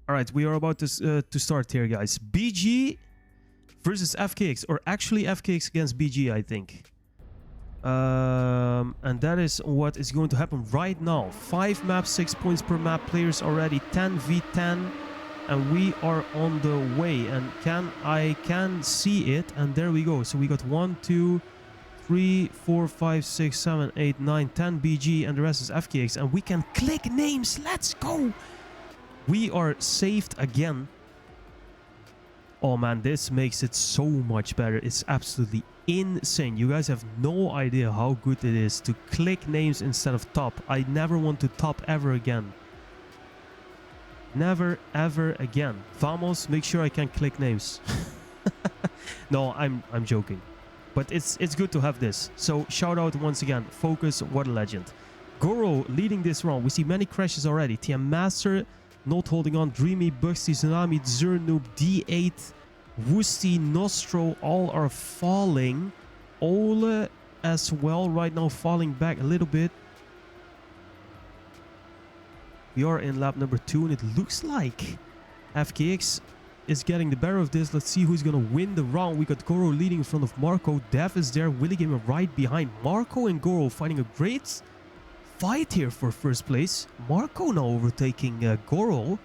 All right, we are about to start here, guys. BG versus FKX, or actually FKX against BG, I think. And that is what is going to happen right now. 5 maps, 6 points per map. Players already 10v10, and we are on the way. And I can see it, and there we go. So we got 1, 2, 3, 4, 5, 6, 7, 8, 9, 10 BG, and the rest is FKX. And we can click names. Let's go. We are saved again. Oh man, this makes it so much better. It's absolutely insane. You guys have no idea how good it is to click names instead of top. I never want to top ever again. Never ever again. Vamos, make sure I can click names. No, I'm joking. But it's good to have this. So shout out once again. Focus, what a legend. Goro leading this round. We see many crashes already. TM Master not holding on. Dreamy, Bugsty, Tsunami, Zernoob, D8, Woosty, Nostro, all are falling. Ole as well right now, falling back a little bit. We are in lap number 2, and it looks like FKX is getting the better of this. Let's see who's going to win the round. We got Goro leading in front of Marco. Dev is there. Willy Gamer right behind. Marco and Goro fighting a great fight here for first place. Marco now overtaking Goro.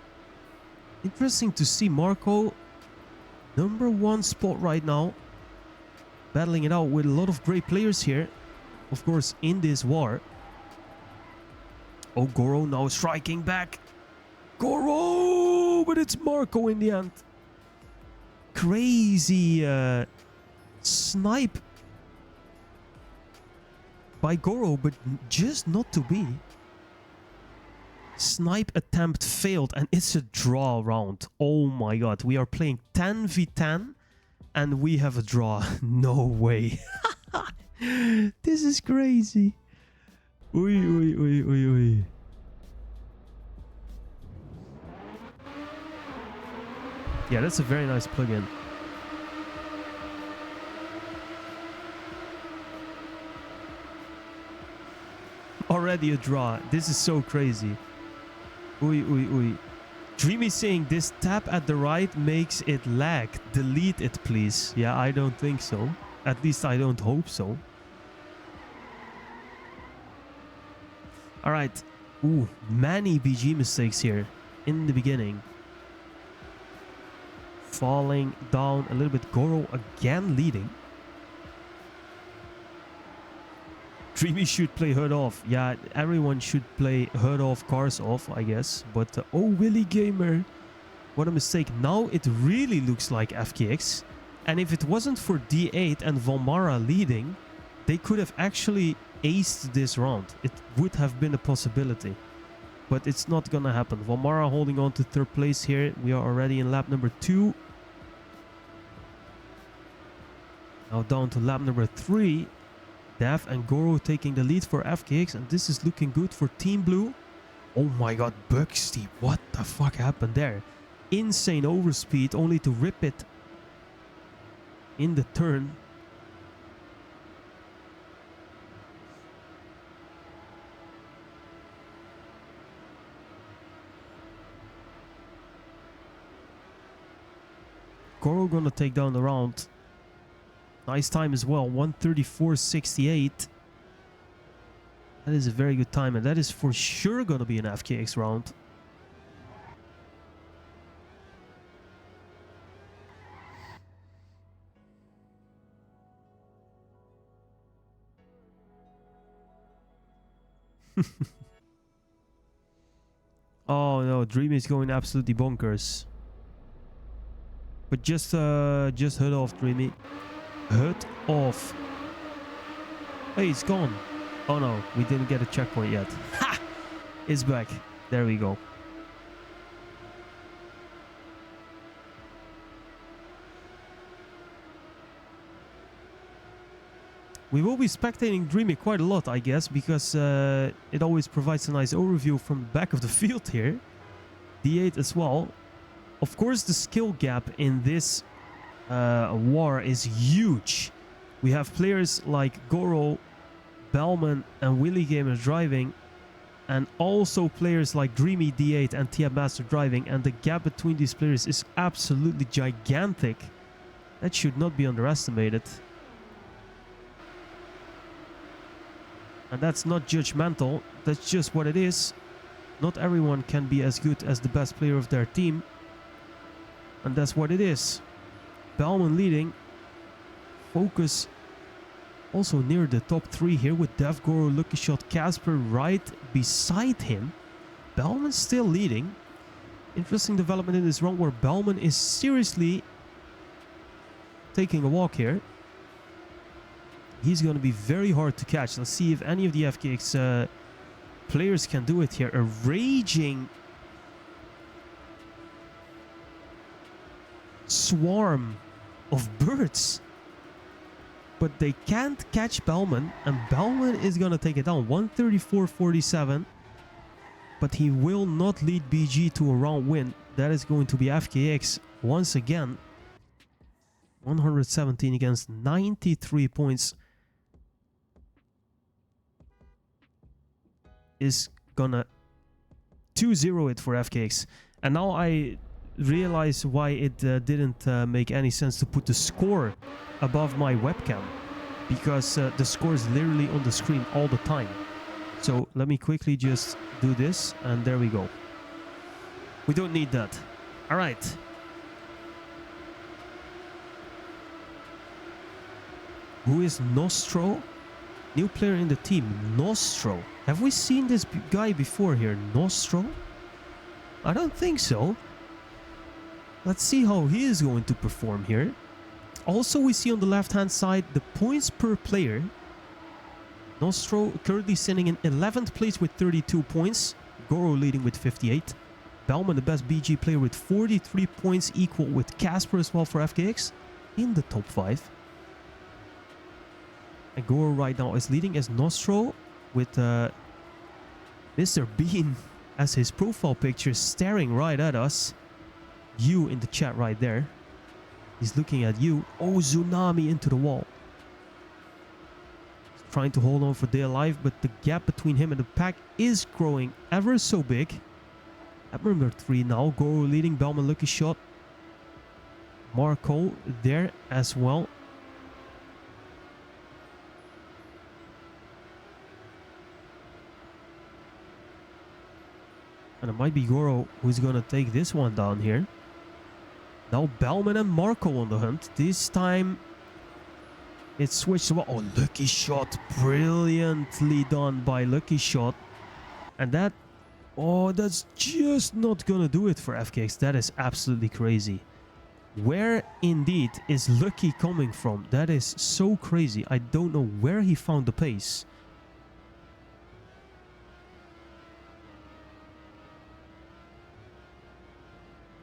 Interesting to see Marco #1 spot right now, battling it out with a lot of great players here, of course, in this war. Oh, Goro now striking back. Goro, but it's Marco in the end. Crazy snipe by Goro, but just not to be. Snipe attempt failed, and it's a draw round. Oh my god, we are playing 10v10 and we have a draw. No way. This is crazy. Oi, oi, oi, oi, oi. Yeah, that's a very nice plugin. Already a draw. This is so crazy. Oi, oi, oi. Dreamy saying this tap at the right makes it lag. Delete it, please. Yeah, I don't think so. At least I don't hope so. Alright. Ooh, many BG mistakes here in the beginning. Falling down a little bit. Goro again leading. Dreamy should play HUD off. Yeah, everyone should play HUD off, cars off, I guess. But, oh, Willy Gamer. What a mistake. Now it really looks like FKX. And if it wasn't for D8 and Valmara leading, they could have actually aced this round. It would have been a possibility. But it's not gonna happen. Valmara holding on to 3rd place here. We are already in lap number 2. Now down to lap number 3. Dev and Goro taking the lead for FKX, and this is looking good for Team Blue. Oh my god, Bugsty, what the fuck happened there? Insane overspeed, only to rip it in the turn. Goro gonna take down the round. Nice time as well, 1:34.68. That is a very good time, and that is for sure gonna be an FKX round. Oh no, Dream is going absolutely bonkers. But just HUD off, Dreamy. HUD off. Hey, it's gone. Oh no, we didn't get a checkpoint yet. Ha! It's back. There we go. We will be spectating Dreamy quite a lot, I guess, because it always provides a nice overview from the back of the field here. D8 as well. Of course, the skill gap in this war is huge. We have players like Goro, Bellman, and Willy Gamer driving, and also players like Dreamy D8 and TM Master Driving, and the gap between these players is absolutely gigantic. That should not be underestimated. And that's not judgmental, that's just what it is. Not everyone can be as good as the best player of their team. And that's what it is. Bellman leading. Focus also near the top 3 here with Dev, Goro, Lucky Shot, Casper right beside him. Bellman still leading. Interesting development in this round where Bellman is seriously taking a walk here. He's going to be very hard to catch. Let's see if any of the FKX players can do it here. A raging swarm of birds. But they can't catch Bellman, and Bellman is going to take it down. 134.47. But he will not lead BG to a round win. That is going to be FKX once again. 117 against 93 points. Is gonna 2-0 it for FKX. And now I realize why it didn't make any sense to put the score above my webcam, because the score is literally on the screen all the time. So let me quickly just do this, and there we go. We don't need that. All right. Who is Nostro? New player in the team, Nostro. Have we seen this guy before here, Nostro? I don't think so. Let's see how he is going to perform here. Also, we see on the left-hand side the points per player. Nostro currently sitting in 11th place with 32 points. Goro leading with 58. Bellman, the best BG player, with 43 points, equal with Casper as well for FKX in the top 5. And Goro right now is leading as Nostro with Mr. Bean as his profile picture, staring right at us. You in the chat right there. He's looking at you. Oh, Tsunami into the wall. He's trying to hold on for dear life, but the gap between him and the pack is growing ever so big. At number 3 now, Goro leading, Bellman Lucky Shot. Marco there as well. And it might be Goro who's going to take this one down here. Now Bellman and Marco on the hunt. This time it switched to... Oh, Lucky Shot. Brilliantly done by Lucky Shot. And that... Oh, that's just not going to do it for FKX. That is absolutely crazy. Where indeed is Lucky coming from? That is so crazy. I don't know where he found the pace.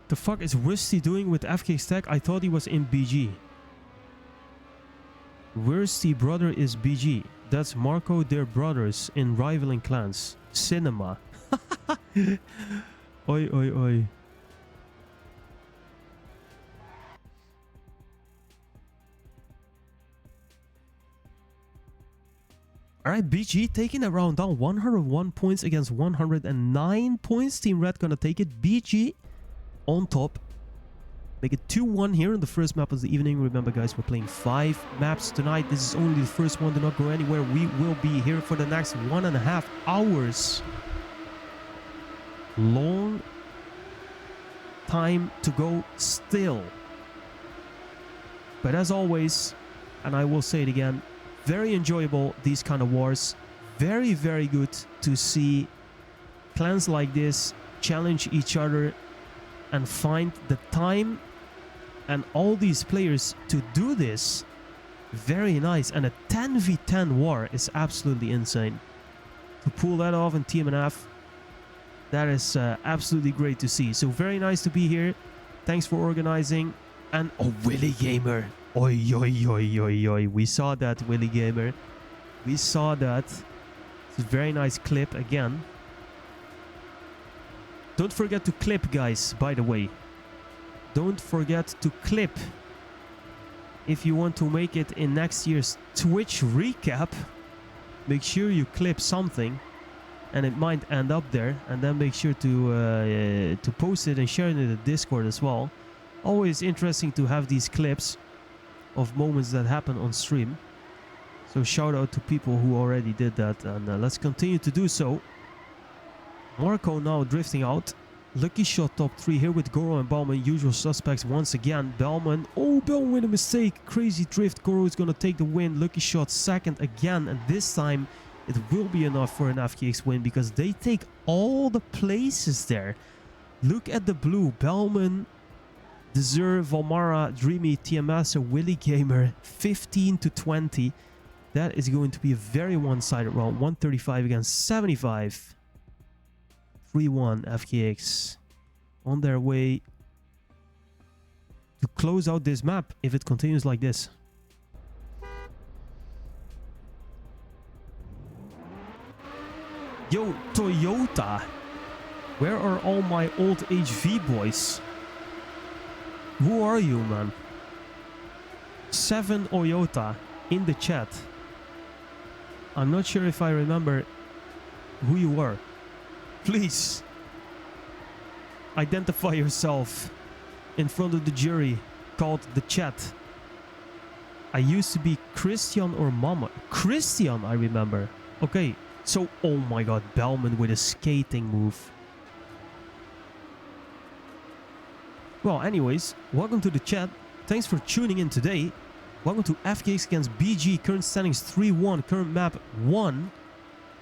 The fuck is Wisty doing with FKX Tech? I thought he was in BG. Wisty brother is BG. That's Marco, their brothers in rivaling clans. Cinema. Oi, oi, oi. Alright, BG taking that round down. 101 points against 109 points. Team Red gonna take it. BG on top. Make it 2-1 here in the first map of the evening. Remember, guys, we're playing 5 maps tonight. This is only the first one. Do not go anywhere. We will be here for the next 1.5 hours. Long time to go still. But as always, and I will say it again, very enjoyable, these kind of wars. Very, very good to see clans like this challenge each other and find the time and all these players to do this. Very nice. And a 10v10 war is absolutely insane. To pull that off in TMNF, that is absolutely great to see. So very nice to be here. Thanks for organizing. And oh, Willy Gamer. Oi, oi, oi, oi, oi. We saw that, Willy Gamer. We saw that. It's a very nice clip again. Don't forget to clip, guys, by the way. Don't forget to clip. If you want to make it in next year's Twitch recap, make sure you clip something. and it might end up there. And then make sure to post it and share it in the Discord as well. Always interesting to have these clips of moments that happen on stream. So shout out to people who already did that, and let's continue to do so. Marco now drifting out. Lucky shot top 3 here with Goro and Bauman, usual suspects once again. Bauman, oh, Bauman with a mistake. Crazy drift. Goro is going to take the win. Lucky shot second again, and this time it will be enough for an FKX win because they take all the places there. Look at the blue. Bauman, Deserve, Valmara, Dreamy, TMS, Willy Gamer, 15 to 20. That is going to be a very one-sided round. 135 against 75. 3-1 FKX on their way to close out this map if it continues like this. Yo, Toyota, where are all my old HV boys? Who are you, man? 7 Toyota in the chat. I'm not sure if I remember who you were. Please identify yourself in front of the jury called the chat. I used to be Christian or Mama. Christian, I remember. Okay, so oh my god, Bellman with a skating move. Well, anyways, welcome to the chat. Thanks for tuning in today. Welcome to FKX against BG. Current standings 3-1. Current map 1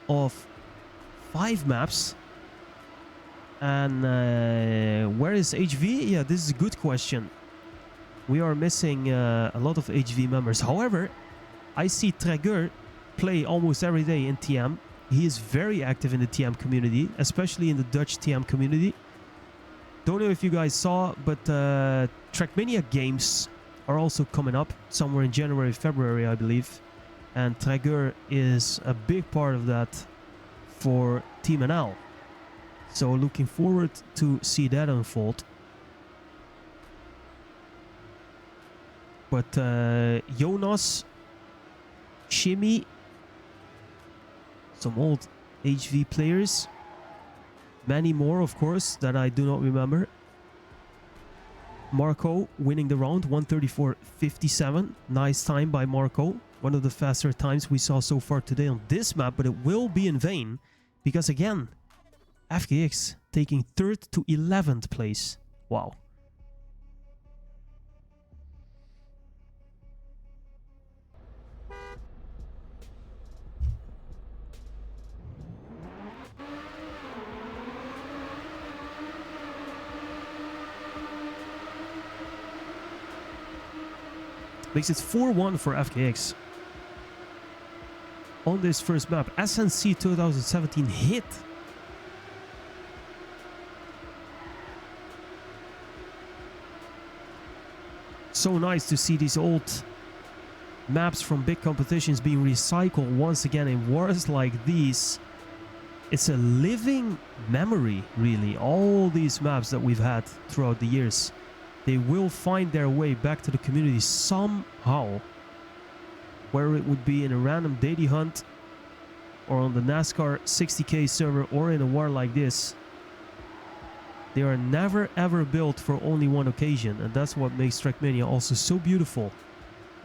of 5 maps. And where is HV? Yeah, this is a good question. We are missing a lot of HV members. However, I see Trager play almost every day in TM. He is very active in the TM community, especially in the Dutch TM community. Don't know if you guys saw, but TRACKMANIA games are also coming up somewhere in January, February, I believe. And Trager is a big part of that for Team NL. So looking forward to see that unfold. But Jonas, Shimmy, some old HV players. Many more, of course, that I do not remember. Marco winning the round, 134.57. Nice time by Marco. One of the faster times we saw so far today on this map, but it will be in vain. Because again, FKX taking 3rd to 11th place. Wow. Makes it 4-1 for FKX. On this first map, SNC 2017 hit. So nice to see these old maps from big competitions being recycled once again in wars like these. It's a living memory, really. All these maps that we've had throughout the years. They will find their way back to the community somehow. Where it would be in a random daily hunt, or on the NASCAR 60k server, or in a war like this. They are never ever built for only one occasion, and that's what makes TRACKMANIA also so beautiful.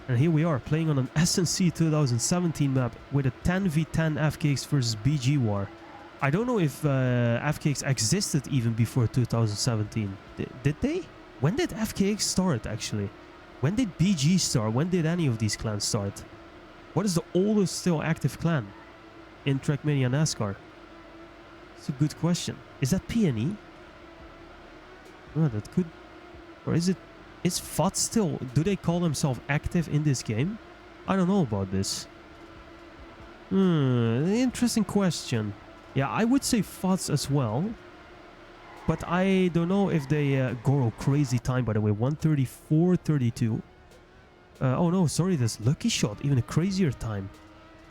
And here we are playing on an SNC 2017 map with a 10v10 FKX versus BG war. I don't know if FKX existed even before 2017. Did they? When did FKX start, actually? When did BG start? When did any of these clans start? What is the oldest still active clan in TRACKMANIA NASCAR? It's a good question. Is that PNE? Oh, that could... Or is it... Is FOT still... Do they call themselves active in this game? I don't know about this. Interesting question. Yeah, I would say FOTs as well. But I don't know if they... Goro, crazy time, by the way. 134.32. Oh no, sorry, this lucky shot. Even a crazier time.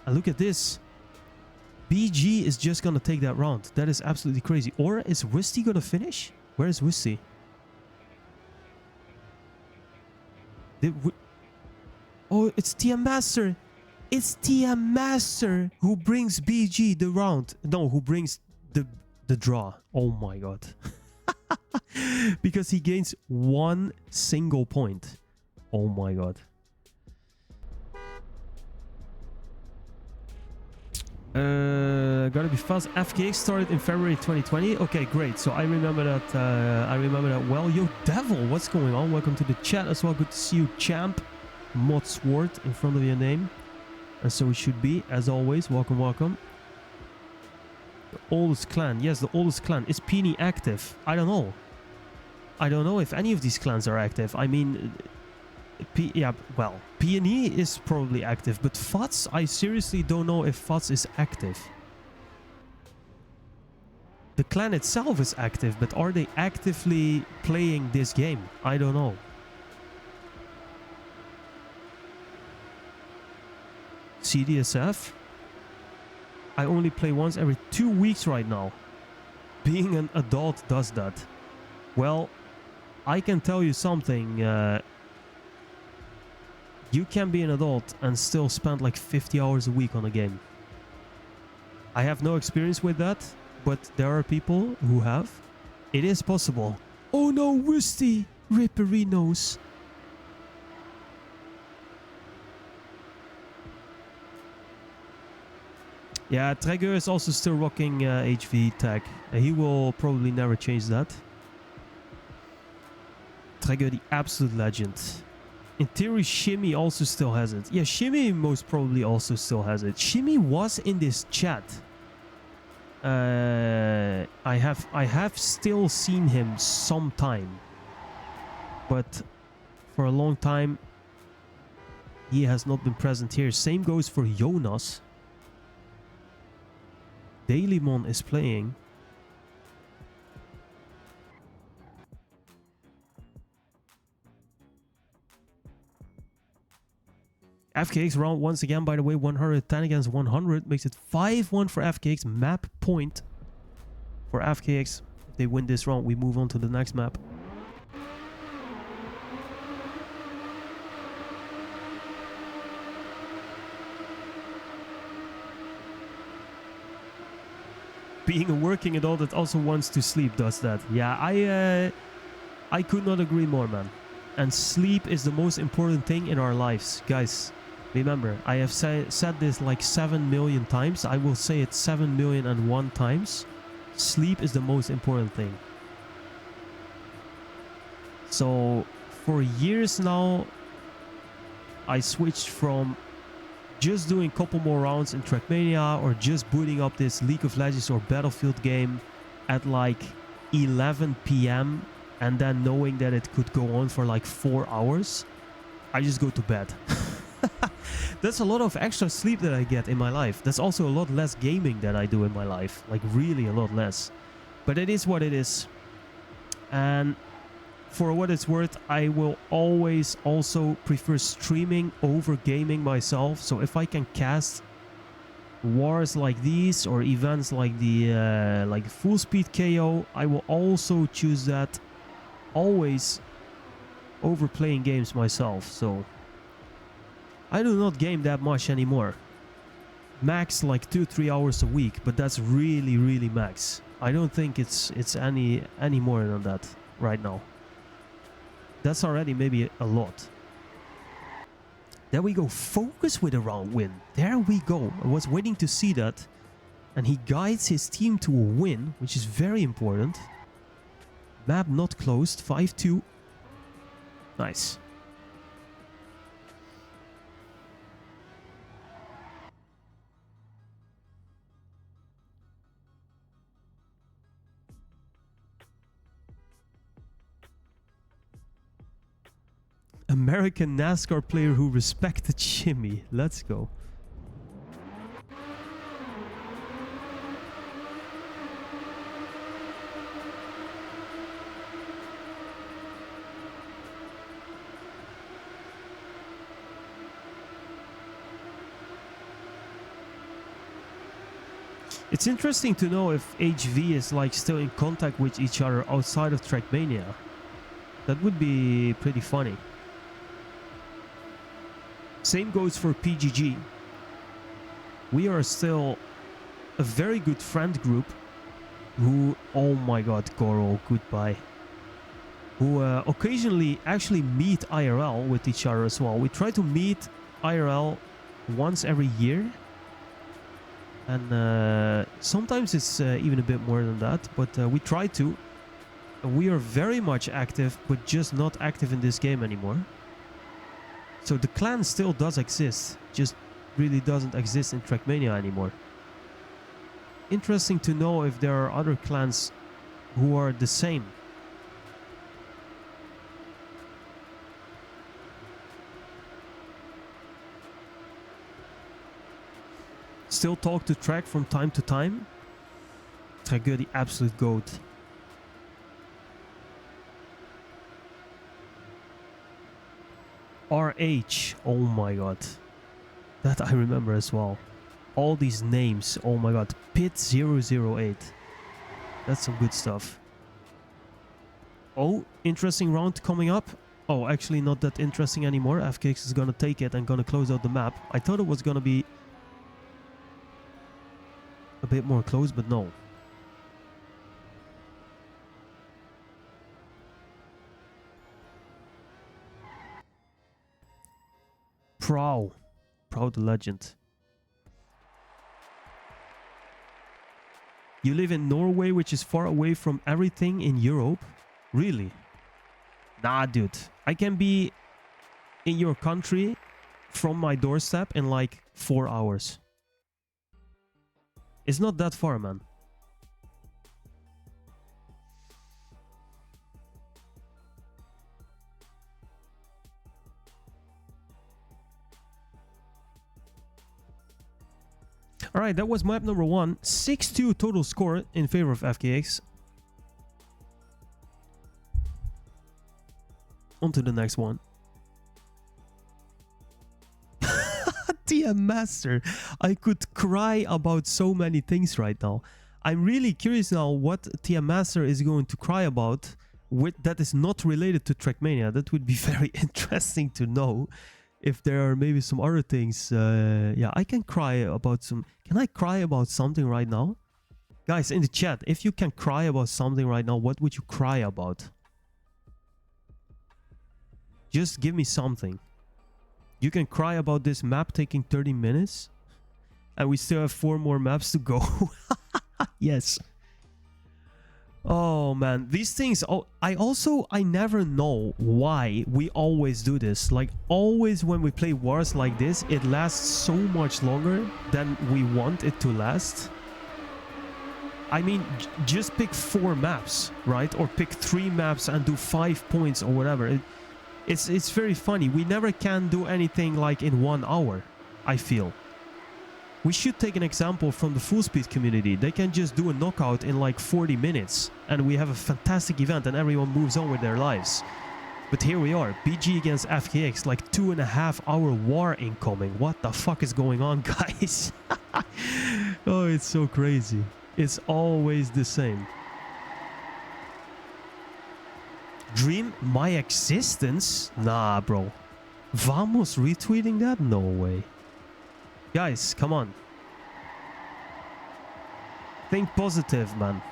And look at this. BG is just gonna take that round. That is absolutely crazy. Or is Wisty gonna finish? Where is Wisty? Oh, it's TM Master. It's TM Master who brings BG the round. No, who brings the draw. Oh my god. Because he gains 1 single point. Oh my god. Gotta be fast. FKX started in February 2020. Okay, great. So I remember that. I remember that well. Yo, Devil, what's going on? Welcome to the chat as well. Good to see you, champ. Mod Sword in front of your name, and so it should be, as always. Welcome, welcome. The oldest clan. Yes, the oldest clan. Is Peony active? I don't know. I don't know if any of these clans are active. I mean, yeah, well, Peony is probably active, but FUTS, I seriously don't know if FUTS is active. The clan itself is active, but are they actively playing this game? I don't know. CDSF? I only play once every 2 weeks right now. Being an adult does that. Well, I can tell you something. You can be an adult and still spend like 50 hours a week on a game. I have no experience with that, but there are people who have. It is possible. Oh no, Wusty! Ripperinos. Yeah, Traeger is also still rocking HV tag. He will probably never change that. Traeger, the absolute legend. In theory, Shimmy also still has it. Yeah, Shimmy most probably also still has it. Shimmy was in this chat. I have still seen him sometime, but for a long time he has not been present here. Same goes for Jonas. Dailymon is playing. FKX round once again, by the way, 110 against 100 makes it 5-1 for FKX. Map point for FKX. If they win this round, we move on to the next map. Being a working adult that also wants to sleep does that. Yeah, I could not agree more, man. And sleep is the most important thing in our lives. Guys, remember, I have said this like 7 million times. I will say it 7,000,001 times. Sleep is the most important thing. So, for years now, I switched from just doing a couple more rounds in TRACKMANIA or just booting up this League of Legends or Battlefield game at like 11 PM and then knowing that it could go on for like 4 hours. I just go to bed. That's a lot of extra sleep that I get in my life. That's also a lot less gaming that I do in my life. Like really a lot less. But it is what it is. And for what it's worth, I will always also prefer streaming over gaming myself. So if I can cast wars like these or events like the like full speed KO, I will also choose that always over playing games myself. So I do not game that much anymore. Max like 2-3 hours a week, but that's really max. I don't think it's any more than that right now. That's already maybe a lot. There we go. Focus with a round win. There we go. I was waiting to see that. And he guides his team to a win, which is very important. Map not closed. 5-2. Nice. American NASCAR player who respected Shimmy. Let's go. It's interesting to know if HV is like still in contact with each other outside of TRACKMANIA. That would be pretty funny. Same goes for PGG. We are still a very good friend group who, oh my god, Goro, goodbye. Who occasionally actually meet IRL with each other as well. We try to meet IRL once every year. And sometimes it's even a bit more than that, but we try to. We are very much active, but just not active in this game anymore. So the clan still does exist, just really doesn't exist in TRACKMANIA anymore. Interesting to know if there are other clans who are the same. Still talk to Track from time to time. Tracker, the absolute goat. RH, oh my god. That I remember as well. All these names, oh my god. Pit 008. That's some good stuff. Oh, interesting round coming up. Oh, actually not that interesting anymore. FKX is gonna take it and gonna close out the map. I thought it was gonna be a bit more close, but no. Prow the legend. You live in Norway, which is far away from everything in Europe? Really? Nah, dude. I can be in your country from my doorstep in like 4 hours. It's not that far, man. Alright, that was map number 1. 6-2 total score in favor of FKX. On to the next one. TM Master. I could cry about so many things right now. I'm really curious now what TM Master is going to cry about that is not related to TRACKMANIA. That would be very interesting to know. If there are maybe some other things, yeah, I can cry about some... Can I cry about something right now? Guys, in the chat, if you can cry about something right now, what would you cry about? Just give me something. You can cry about this map taking 30 minutes. And we still have 4 more maps to go. Yes. Oh man, these things, I never know why we always do this. Like always when we play wars like this, it lasts so much longer than we want it to last. I mean, just pick 4 maps, right? Or pick 3 maps and do 5 points or whatever. It's very funny. We never can do anything like in 1 hour, I feel. We should take an example from the full speed community. They can just do a knockout in like 40 minutes and we have a fantastic event and everyone moves on with their lives. But here we are, BG against FKX, like 2.5 hour war incoming. What the fuck is going on, guys? Oh, it's so crazy. It's always the same. Dream my existence? Nah, bro. Vamos retweeting that? No way. Guys, come on. Think positive, man.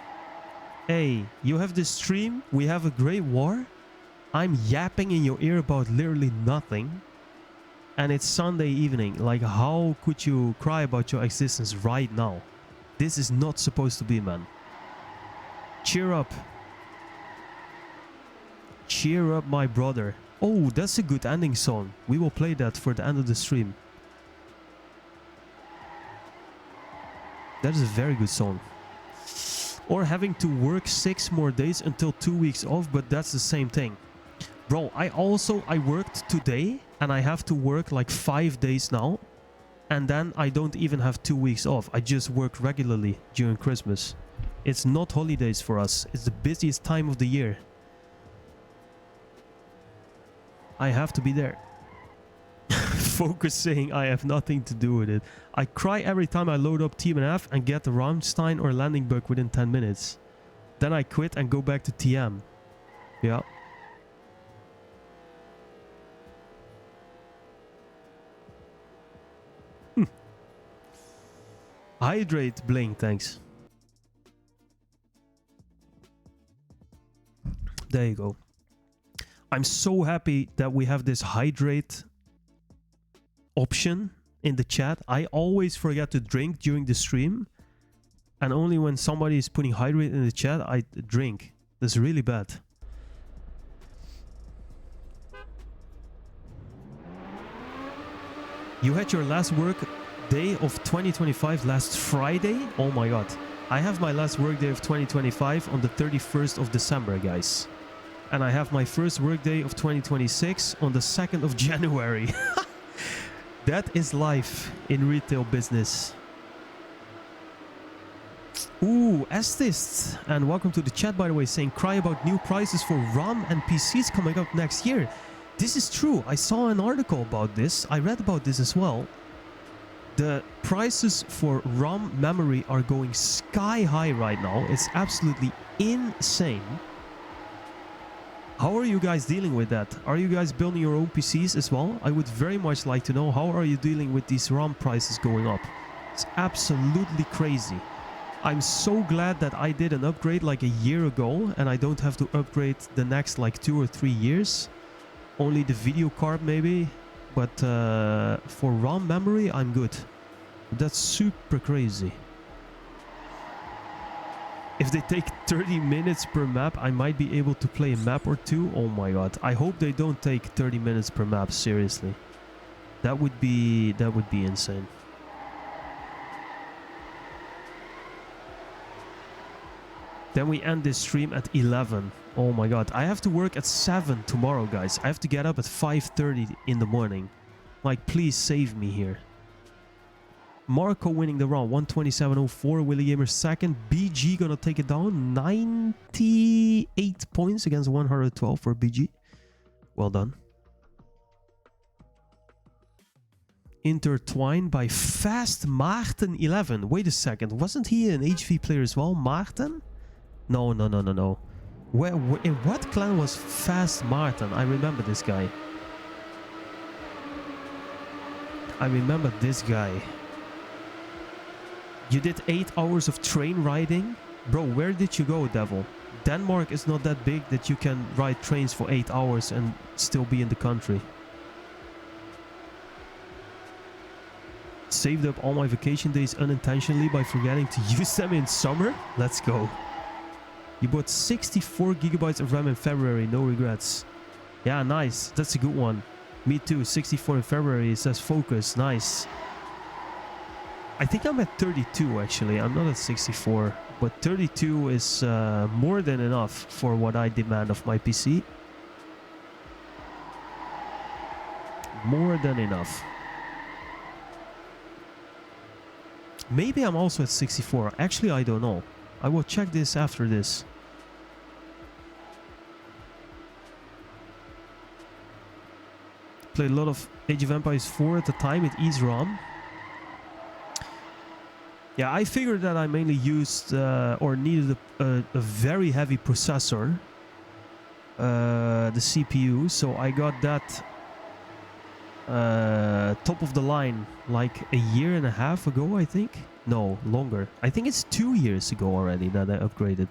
Hey, you have this stream, we have a great war. I'm yapping in your ear about literally nothing. And it's Sunday evening. Like, how could you cry about your existence right now? This is not supposed to be, man. Cheer up. Cheer up, my brother. Oh, that's a good ending song. We will play that for the end of the stream. That is a very good song. Or having to work 6 more days until 2 weeks off, but that's the same thing. Bro, I worked today and I have to work like 5 days now. And then I don't even have 2 weeks off. I just work regularly during Christmas. It's not holidays for us. It's the busiest time of the year. I have to be there. Focusing, I have nothing to do with it. I cry every time I load up TMNF and get the Rammstein or landing bug within 10 minutes. Then I quit and go back to TM. Yeah. Hydrate, Bling, thanks. There you go. I'm so happy that we have this hydrate option in the chat. I always forget to drink during the stream. And only when somebody is putting hydrate in the chat, I drink. That's really bad. You had your last work day of 2025 last Friday? Oh my god. I have my last work day of 2025 on the 31st of December, guys. And I have my first work day of 2026 on the 2nd of January. That is life in retail business. Ooh, Estes, and welcome to the chat, by the way, saying cry about new prices for RAM and PCs coming up next year. This is true. I saw an article about this. I read about this as well. The prices for RAM memory are going sky high right now. It's absolutely insane. How are you guys dealing with that? Are you guys building your own PCs as well? I would very much like to know, how are you dealing with these RAM prices going up? It's absolutely crazy. I'm so glad that I did an upgrade like a year ago and I don't have to upgrade the next like 2 or 3 years. Only the video card maybe, but for RAM memory I'm good. That's super crazy. If they take 30 minutes per map, I might be able to play a map or two. Oh my god. I hope they don't take 30 minutes per map, seriously. That would be insane. Then we end this stream at 11. Oh my god. I have to work at 7 tomorrow, guys. I have to get up at 5:30 in the morning. Like, please save me here. Marco winning the round. 127.04. Willy Gamer second. BG gonna take it down. 98 points against 112 for BG. Well done. Intertwined by Fast Maarten 11. Wait a second. Wasn't he an HV player as well? Maarten? No. Where, in what clan was Fast Maarten? I remember this guy. I remember this guy. You did 8 hours of train riding? Bro, where did you go, Devil? Denmark is not that big that you can ride trains for 8 hours and still be in the country. Saved up all my vacation days unintentionally by forgetting to use them in summer? Let's go. You bought 64 gigabytes of RAM in February, no regrets. Yeah, nice. That's a good one. Me too, 64 in February. It says focus, nice. I think I'm at 32 actually. I'm not at 64, but 32 is more than enough for what I demand of my PC. More than enough. Maybe I'm also at 64. Actually, I don't know. I will check this after this. Played a lot of Age of Empires 4 at the time. It eats RAM. Yeah, I figured that I mainly used or needed a very heavy processor, the CPU. So I got that top of the line like a year and a half ago, I think. No, longer. I think it's 2 years ago already that I upgraded.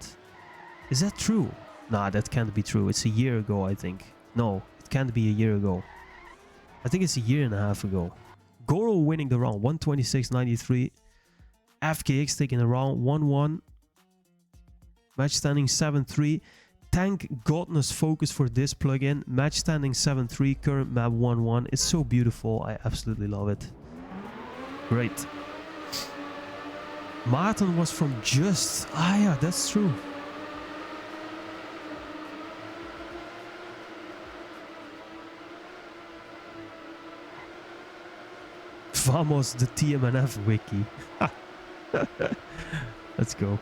Is that true? Nah, that can't be true. It's a year ago, I think. No, it can't be a year ago. I think it's a year and a half ago. Goro winning the round. 126.93. FKX taking the round. 1-1. Match standing 7-3. Thank godness focus for this plugin. Match standing 7-3. Current map 1-1. It's so beautiful. I absolutely love it. Great. Maarten was from Just. Ah yeah, that's true. Vamos, the TMNF wiki. Let's go.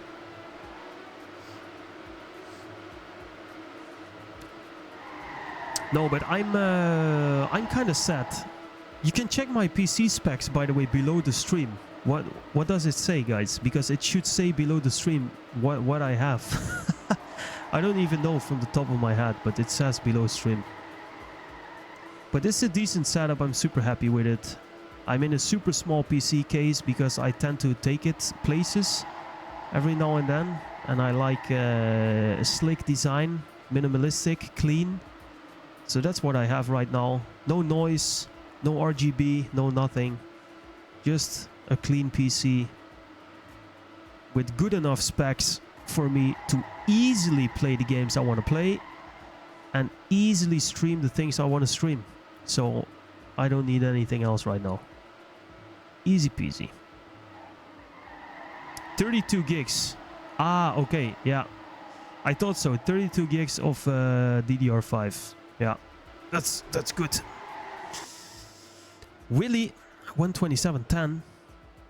No, but I'm kind of sad. You can check my PC specs, by the way, below the stream. What does it say, guys? Because it should say below the stream what I have. I don't even know from the top of my head, but it says below stream. But it's a decent setup. I'm super happy with it. I'm in a super small PC case because I tend to take it places every now and then. And I like a slick design, minimalistic, clean. So that's what I have right now. No noise, no RGB, no nothing. Just a clean PC with good enough specs for me to easily play the games I want to play and easily stream the things I want to stream. So I don't need anything else right now. Easy peasy. 32 gigs. Ah, okay, yeah. I thought so. 32 gigs of DDR5. Yeah, that's good. Willie 127.10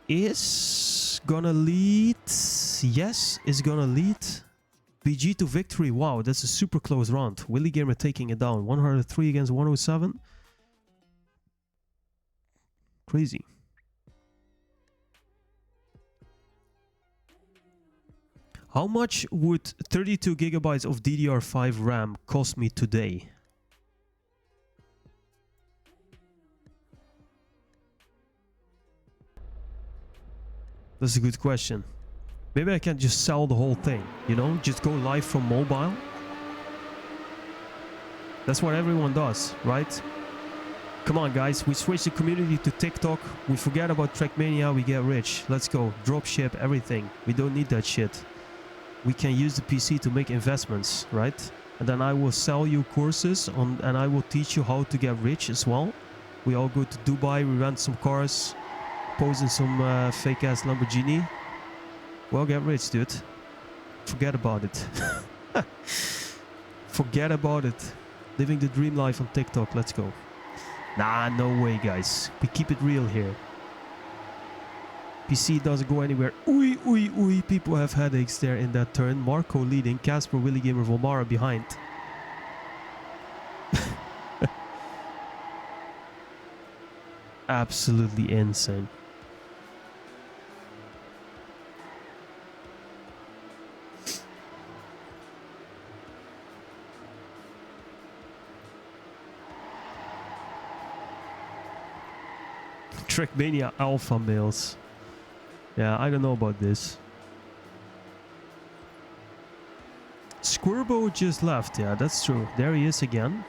is gonna lead. Yes, is gonna lead. BG to victory. Wow, that's a super close round. Willie Gamer taking it down. 103 against 107. Crazy. How much would 32 gigabytes of DDR5 RAM cost me today? That's a good question. Maybe I can just sell the whole thing, you know? Just go live from mobile. That's what everyone does, right? Come on, guys. We switch the community to TikTok. We forget about TRACKMANIA. We get rich. Let's go. Drop ship everything. We don't need that shit. We can use the PC to make investments, right? And then I will sell you courses on, and I will teach you how to get rich as well. We all go to Dubai, we rent some cars, pose in some fake ass Lamborghini. Well, get rich, dude. Forget about it. Forget about it. Living the dream life on TikTok. Let's go. Nah, no way, guys. We keep it real here. PC doesn't go anywhere. Oi, oi, oi. People have headaches there in that turn. Marco leading. Casper, Willie Gamer, Volmara behind. Absolutely insane. TRACKMANIA alpha males. Yeah, I don't know about this. Squirbo just left. Yeah, that's true. There he is again.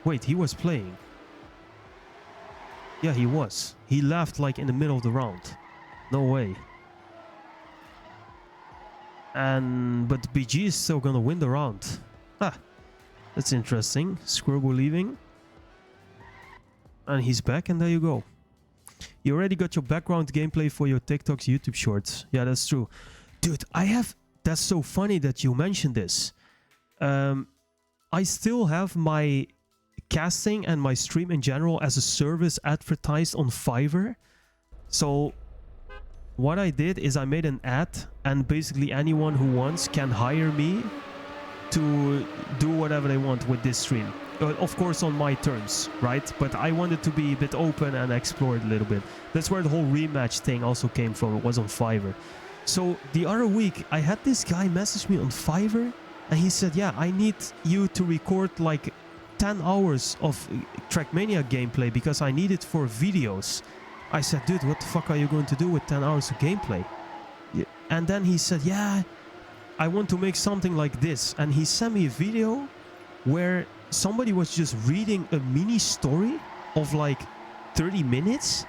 Wait, he was playing. Yeah, he was. He left like in the middle of the round. No way. But BG is still gonna win the round. Ah, that's interesting. Squirbo leaving. And he's back, and there you go. You already got your background gameplay for your TikToks, YouTube shorts. Yeah, that's true. Dude, that's so funny that you mentioned this. I still have my casting and my stream in general as a service advertised on Fiverr. So what I did is I made an ad, and basically anyone who wants can hire me to do whatever they want with this stream. Of course on my terms, right? But I wanted to be a bit open and explore it a little bit. That's where the whole rematch thing also came from. It was on Fiverr. So the other week I had this guy message me on Fiverr, and he said, yeah, I need you to record like 10 hours of TRACKMANIA gameplay because I need it for videos. I said, dude, what the fuck are you going to do with 10 hours of gameplay? And then he said, yeah, I want to make something like this. And he sent me a video where somebody was just reading a mini story of like 30 minutes,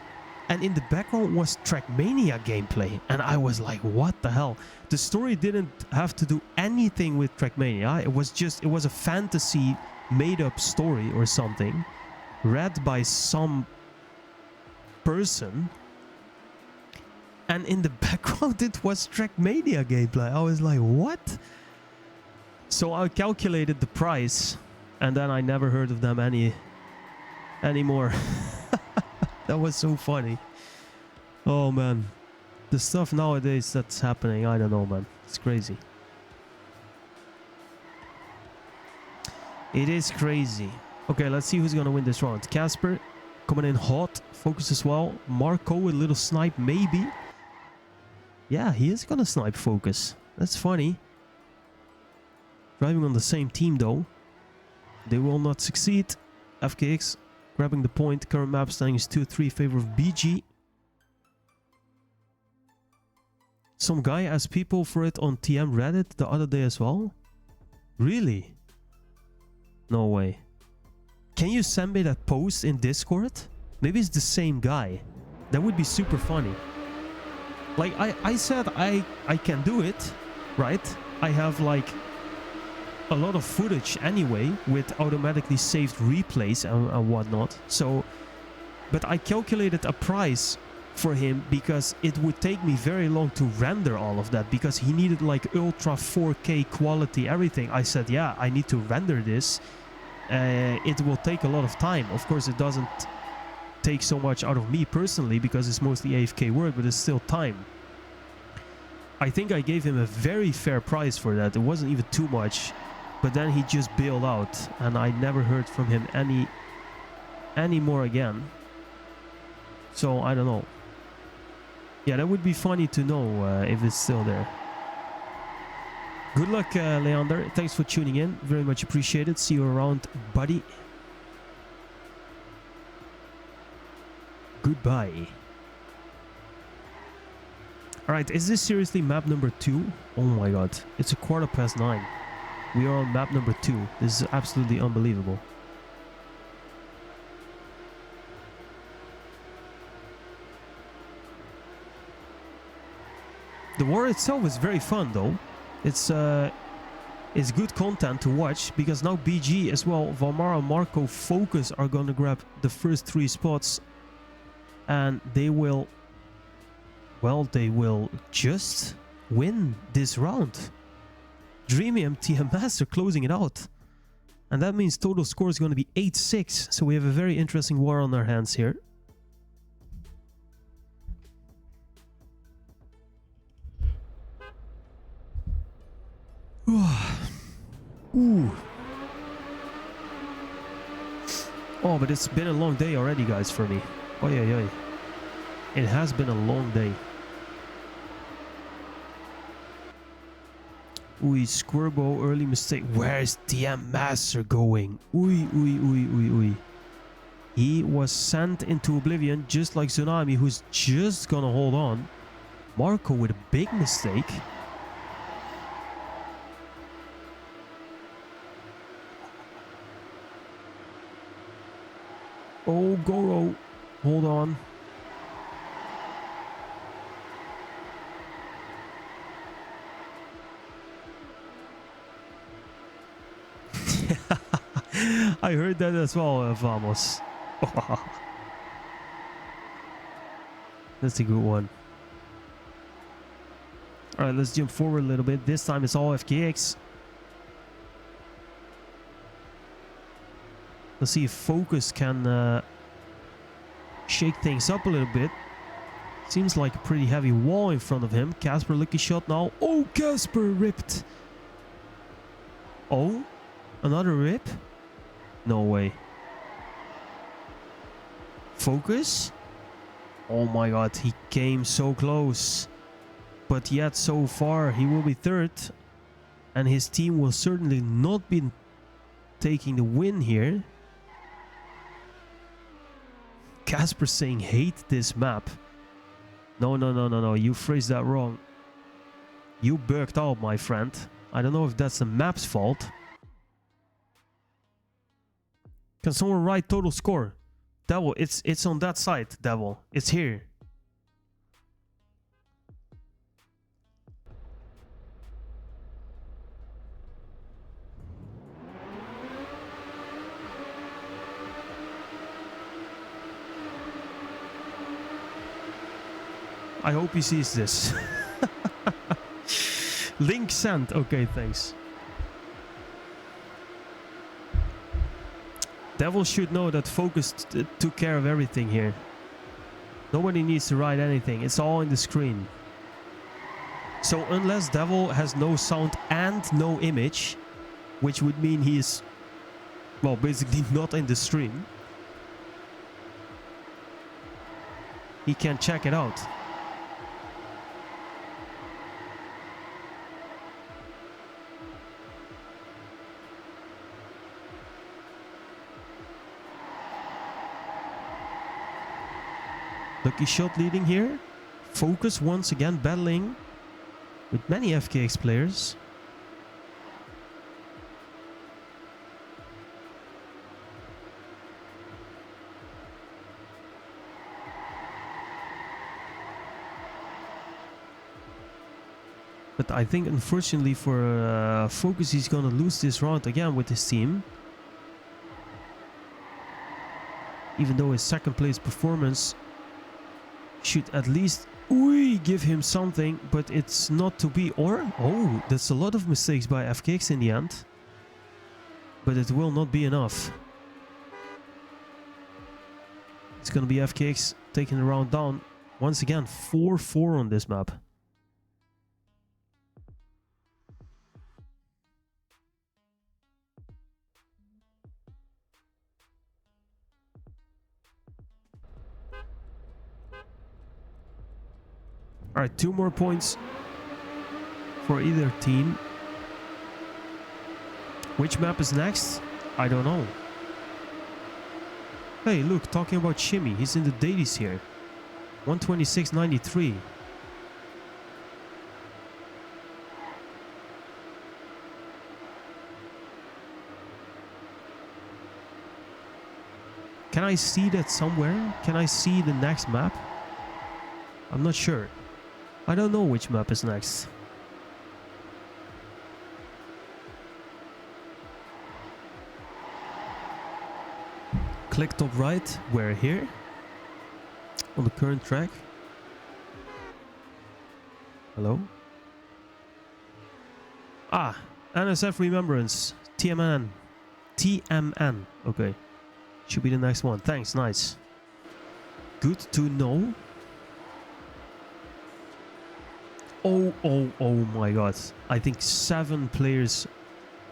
and in the background was TRACKMANIA gameplay, and I was like, what the hell? The story didn't have to do anything with TRACKMANIA. It was a fantasy made up story or something read by some person, and in the background it was TRACKMANIA gameplay. I was like, what? So I calculated the price, and then I never heard of them anymore. That was so funny. Oh man, the stuff nowadays that's happening, I don't know, man. It's crazy. It is crazy. Okay, let's see who's gonna win this round. Casper coming in hot, focus as well. Marco with a little snipe, maybe. Yeah, he is gonna snipe focus. That's funny. Driving on the same team though. They will not succeed. FKX grabbing the point. Current map standing is 2-3 in favor of BG. Some guy asked people for it on TM Reddit the other day as well. Really? No way. Can you send me that post in Discord? Maybe it's the same guy. That would be super funny. Like I said I can do it, right? I have like a lot of footage anyway with automatically saved replays and whatnot. So, but I calculated a price for him because it would take me very long to render all of that because he needed like ultra 4K quality, everything. I said, yeah, I need to render this. It will take a lot of time. Of course, it doesn't take so much out of me personally because it's mostly AFK work, but it's still time. I think I gave him a very fair price for that. It wasn't even too much, but then he just bailed out and I never heard from him any more again. So I don't know. Yeah, that would be funny to know if it's still there. Good luck, Leander. Thanks for tuning in. Very much appreciated. See you around, buddy. Goodbye. Alright, is this seriously map number 2? Oh my god. It's 9:15. We are on map number 2. This is absolutely unbelievable. The war itself is very fun though. It's good content to watch because now BG as well, Valmara, Marco, Focus are gonna grab the first 3 spots and they will, well, they will just win this round. Dreamy and TM Master closing it out. And that means total score is going to be 8-6. So we have a very interesting war on our hands here. Ooh. Oh, but it's been a long day already, guys, for me. Oi, oi, oi. It has been a long day. Ooh, Squirbo, early mistake. Where is TM Master going? Ooh. He was sent into oblivion just like Tsunami, who's just gonna hold on. Marco with a big mistake. Oh, Goro. Hold on. I heard that as well, Vamos. That's a good one. Alright, let's jump forward a little bit. This time it's all FKX. Let's see if Focus can shake things up a little bit. Seems like a pretty heavy wall in front of him. Casper, lucky shot now. Oh, Casper ripped. Oh, another rip? No way. Focus? Oh my god, he came so close. But yet so far he will be third. And his team will certainly not be taking the win here. Casper saying hate this map. No, you phrased that wrong. You bugged out, my friend. I don't know if that's the map's fault. Can someone write total score? Devil, it's on that side, Devil. It's here. I hope he sees this. Link sent. Okay, thanks. Devil should know that Focus took care of everything here. Nobody needs to write anything. It's all in the screen. So unless Devil has no sound and no image, which would mean he is, well, basically not in the stream, he can check it out. Lucky Shot leading here. Focus once again battling with many FKX players. But I think unfortunately for Focus, he's gonna lose this round again with his team. Even though his second place performance should at least give him something, but it's not to be. Or, oh, that's a lot of mistakes by FKX in the end. But it will not be enough. It's gonna be FKX taking the round down. Once again, 4-4 on this map. Alright, 2 more points for either team. Which map is next? I don't know. Hey, look, talking about Shimmy, he's in the dailies here. 126.93. Can I see that somewhere? Can I see the next map? I'm not sure. I don't know which map is next. Click top right, we're here on the current track. Hello? Ah, NSF Remembrance, TMN. TMN, okay. Should be the next one, thanks, nice. Good to know. Oh my god. I think 7 players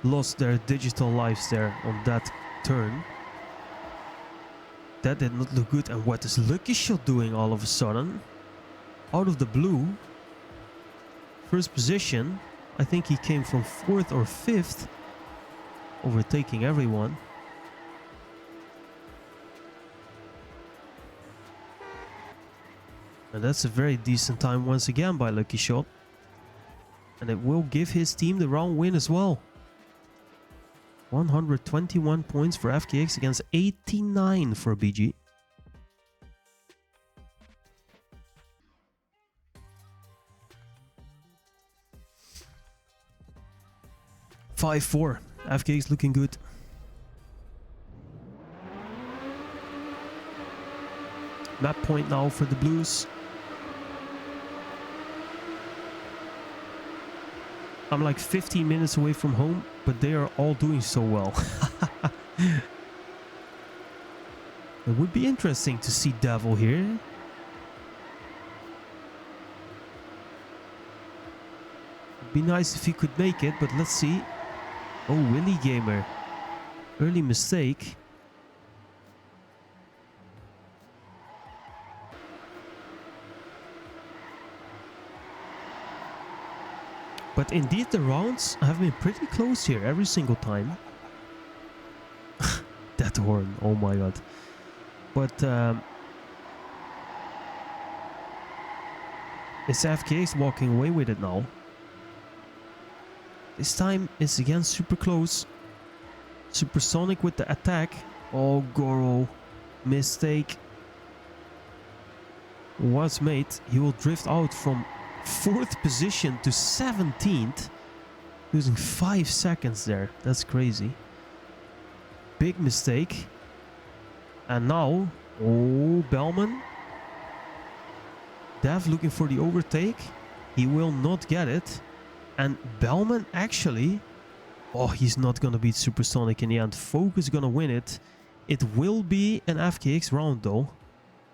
lost their digital lives there on that turn. That did not look good. And what is Lucky Shot doing all of a sudden? Out of the blue. First position. I think he came from 4th or 5th. Overtaking everyone. And that's a very decent time once again by Lucky Shot. And it will give his team the round win as well. 121 points for FKX against 89 for BG. (5-4). FKX looking good. Map point now for the Blues. I'm like 15 minutes away from home, but they are all doing so well. It would be interesting to see Devil here. It'd be nice if he could make it, but let's see. Oh, Willy Gamer. Early mistake. But indeed the rounds have been pretty close here every single time. That horn, oh my god. But it's FKX walking away with it now. This time it's again super close. Supersonic with the attack. Oh, Goro. Mistake was made. He will drift out from 4th position to 17th, losing 5 seconds there. That's crazy. Big mistake. And now, oh, Bellman. Dev looking for the overtake. He will not get it. And Bellman actually, oh, he's not gonna beat Supersonic in the end. Focus gonna win it. It will be an FKX round though.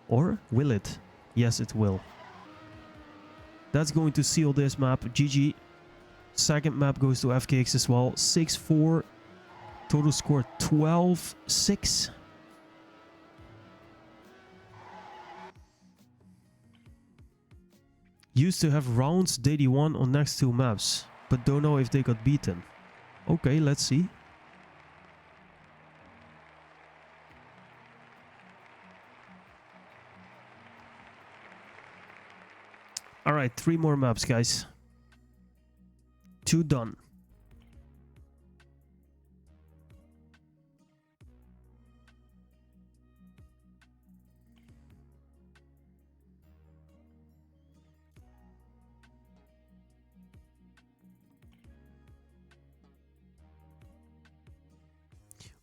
Or will it? Yes, it will. That's going to seal this map. GG. Second map goes to FKX as well. 6-4. Total score 12-6. Used to have rounds daily 1 on next 2 maps, but don't know if they got beaten. Okay, let's see. All right, 3 more maps, guys. 2 done.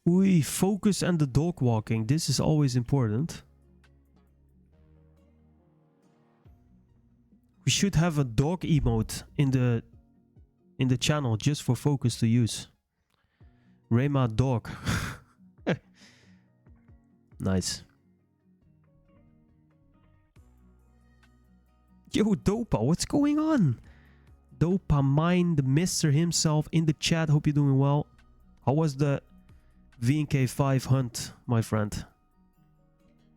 We focus and the dog walking. This is always important. We should have a dog emote in the channel just for focus to use. Rema dog. Nice. Yo, Dopa, what's going on? Dopamine, the mister himself in the chat. Hope you're doing well. How was the VNK5 hunt, my friend?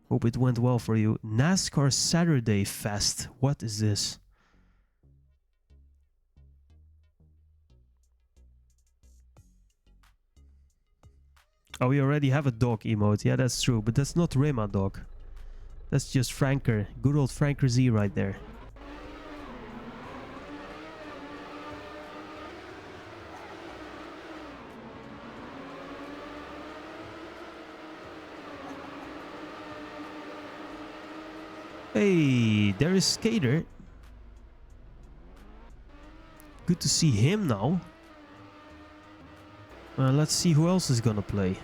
Hope it went well for you. NASCAR Saturday Fest. What is this? Oh, we already have a dog emote. Yeah, that's true. But that's not Rema dog. That's just Franker. Good old Franker Z right there. Hey, there is Skater. Good to see him now. Let's see who else is gonna play.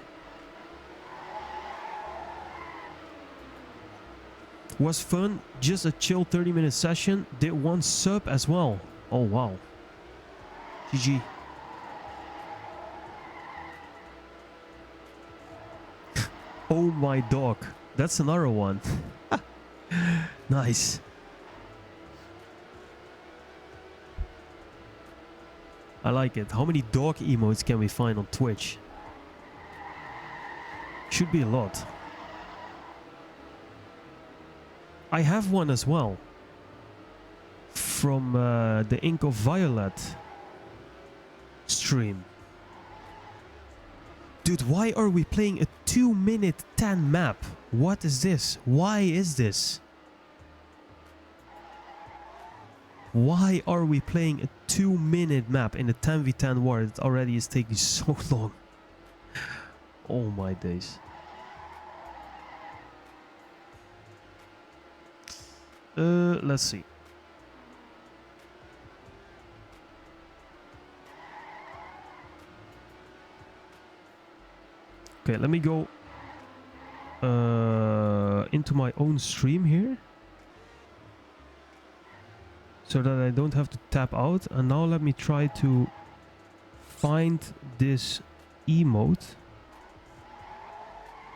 Was fun, just a chill 30-minute session. Did 1 sub as well. Oh wow. GG. Oh my dog. That's another one. Nice. I like it. How many dog emotes can we find on Twitch? Should be a lot. I have one as well. From the Ink of Violet stream. Dude, why are we playing a 2-minute 10 map? What is this? Why is this? Why are we playing a 2-minute map in a 10v10 war that already is taking so long? Oh my days. Let's see. Okay, let me go into my own stream here. So that I don't have to tap out. And now let me try to find this emote.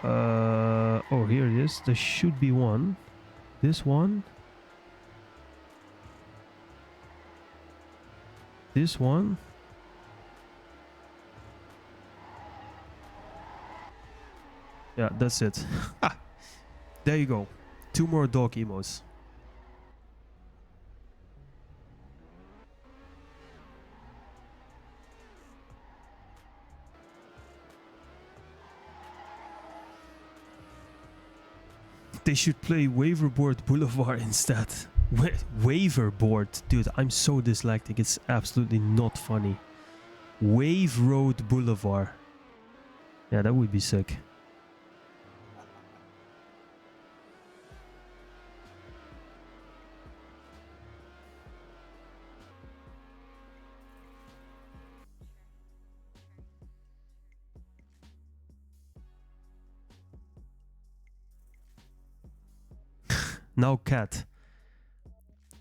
Oh, here it is. There should be one. This one. This one. Yeah, that's it. There you go. 2 more dog emotes. They should play Waverboard Boulevard instead. Waverboard? Dude, I'm so dyslexic. It's absolutely not funny. Wave Road Boulevard. Yeah, that would be sick. Now cat.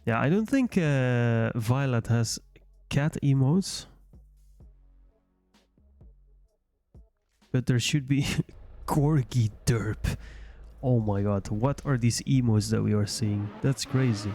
Yeah, I don't think Violet has cat emotes. But there should be Corgi Derp. Oh my god, what are these emotes that we are seeing? That's crazy.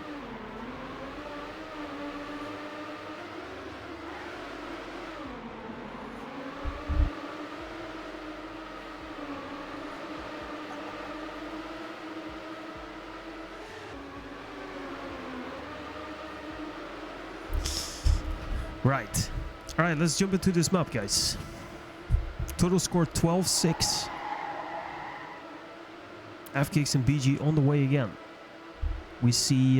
Right. Alright, let's jump into this map, guys. Total score 12-6. FKX and BG on the way again. We see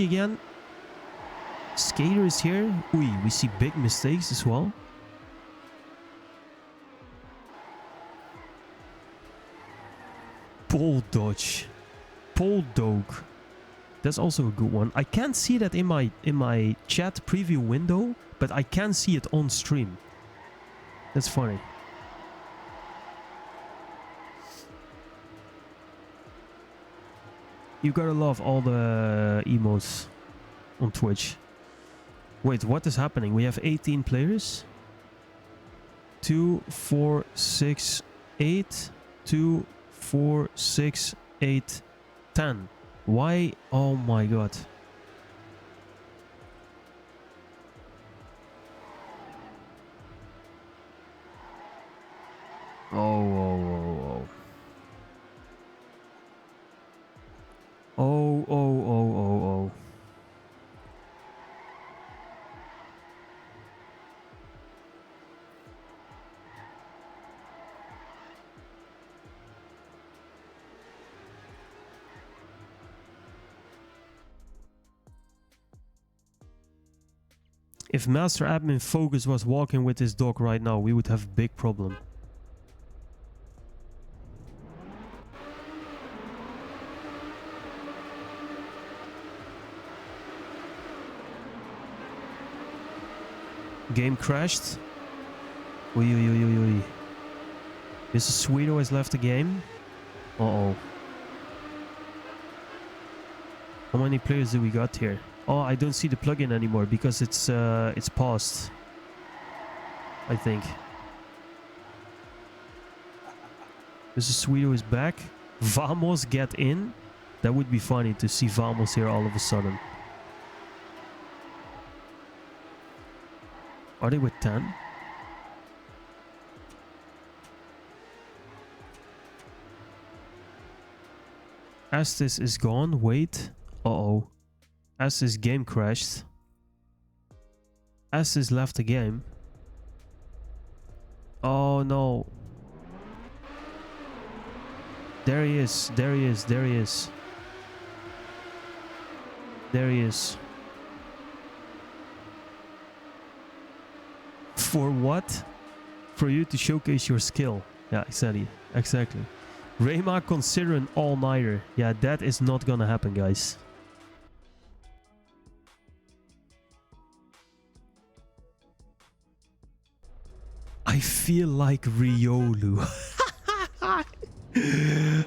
again. Skater is here. We see big mistakes as well. Pole dodge. Pole dog. That's also a good one. I can't see that in my chat preview window, but I can see it on stream. That's funny. You gotta love all the emotes on Twitch. Wait, what is happening? We have 18 players. 2, 4, 6, 8. 2, 4, 6, 8, 10. Why? Oh my god. Oh. If Master Admin Focus was walking with his dog right now, we would have a big problem. Game crashed. Oi. Mrs. Sweeto has left the game. Uh-oh. How many players do we got here? Oh, I don't see the plugin anymore because it's paused. I think. Mrs. Sweeto is back. Vamos get in. That would be funny to see Vamos here all of a sudden. Are they with 10? Estes is gone. Wait. Uh-oh. Estes game crashed. Estes left the game. Oh no. There he is. There he is. There he is. There he is. For what? For you to showcase your skill. Yeah, exactly. Exactly. Rayma consider an all-nighter. Yeah, that is not gonna happen, guys. I feel like Riolu.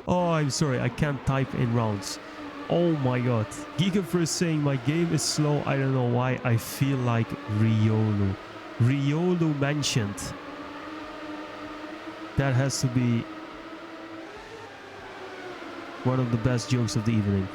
Oh, I'm sorry. I can't type in rounds. Oh my god. Gigaverse saying my game is slow. I don't know why. I feel like Riolu. Riolu mentioned. That has to be one of the best jokes of the evening.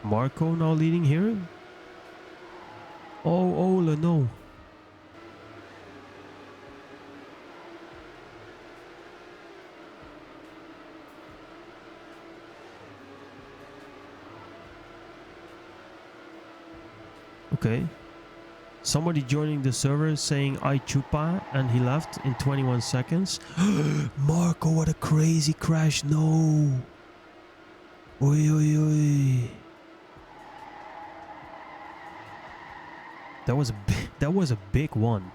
Marco now leading here. Oh, Ola, no. Okay. Somebody joining the server saying I chupa and he left in 21 seconds. Marco, what a crazy crash. No. Oi. That was a big one.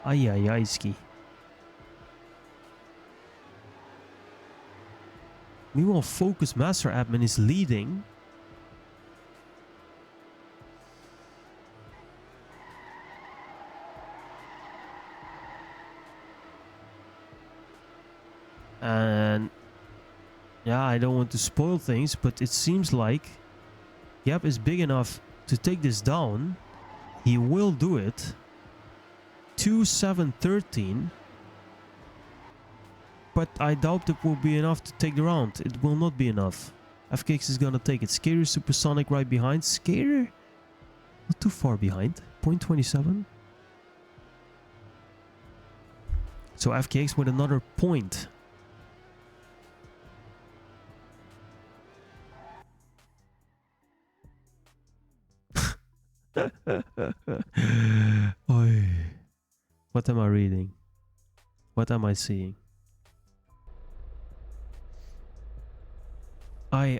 Ay ski. Meanwhile, Focus Master Admin is leading. And yeah, I don't want to spoil things, but it seems like Gap is big enough to take this down. He will do it. 2-7-13. But I doubt it will be enough to take the round. It will not be enough. FKX is gonna take it. Skater Supersonic right behind. Skater not too far behind. 0.27. So FKX with another point. Oy. What am I reading? What am I seeing? Aye.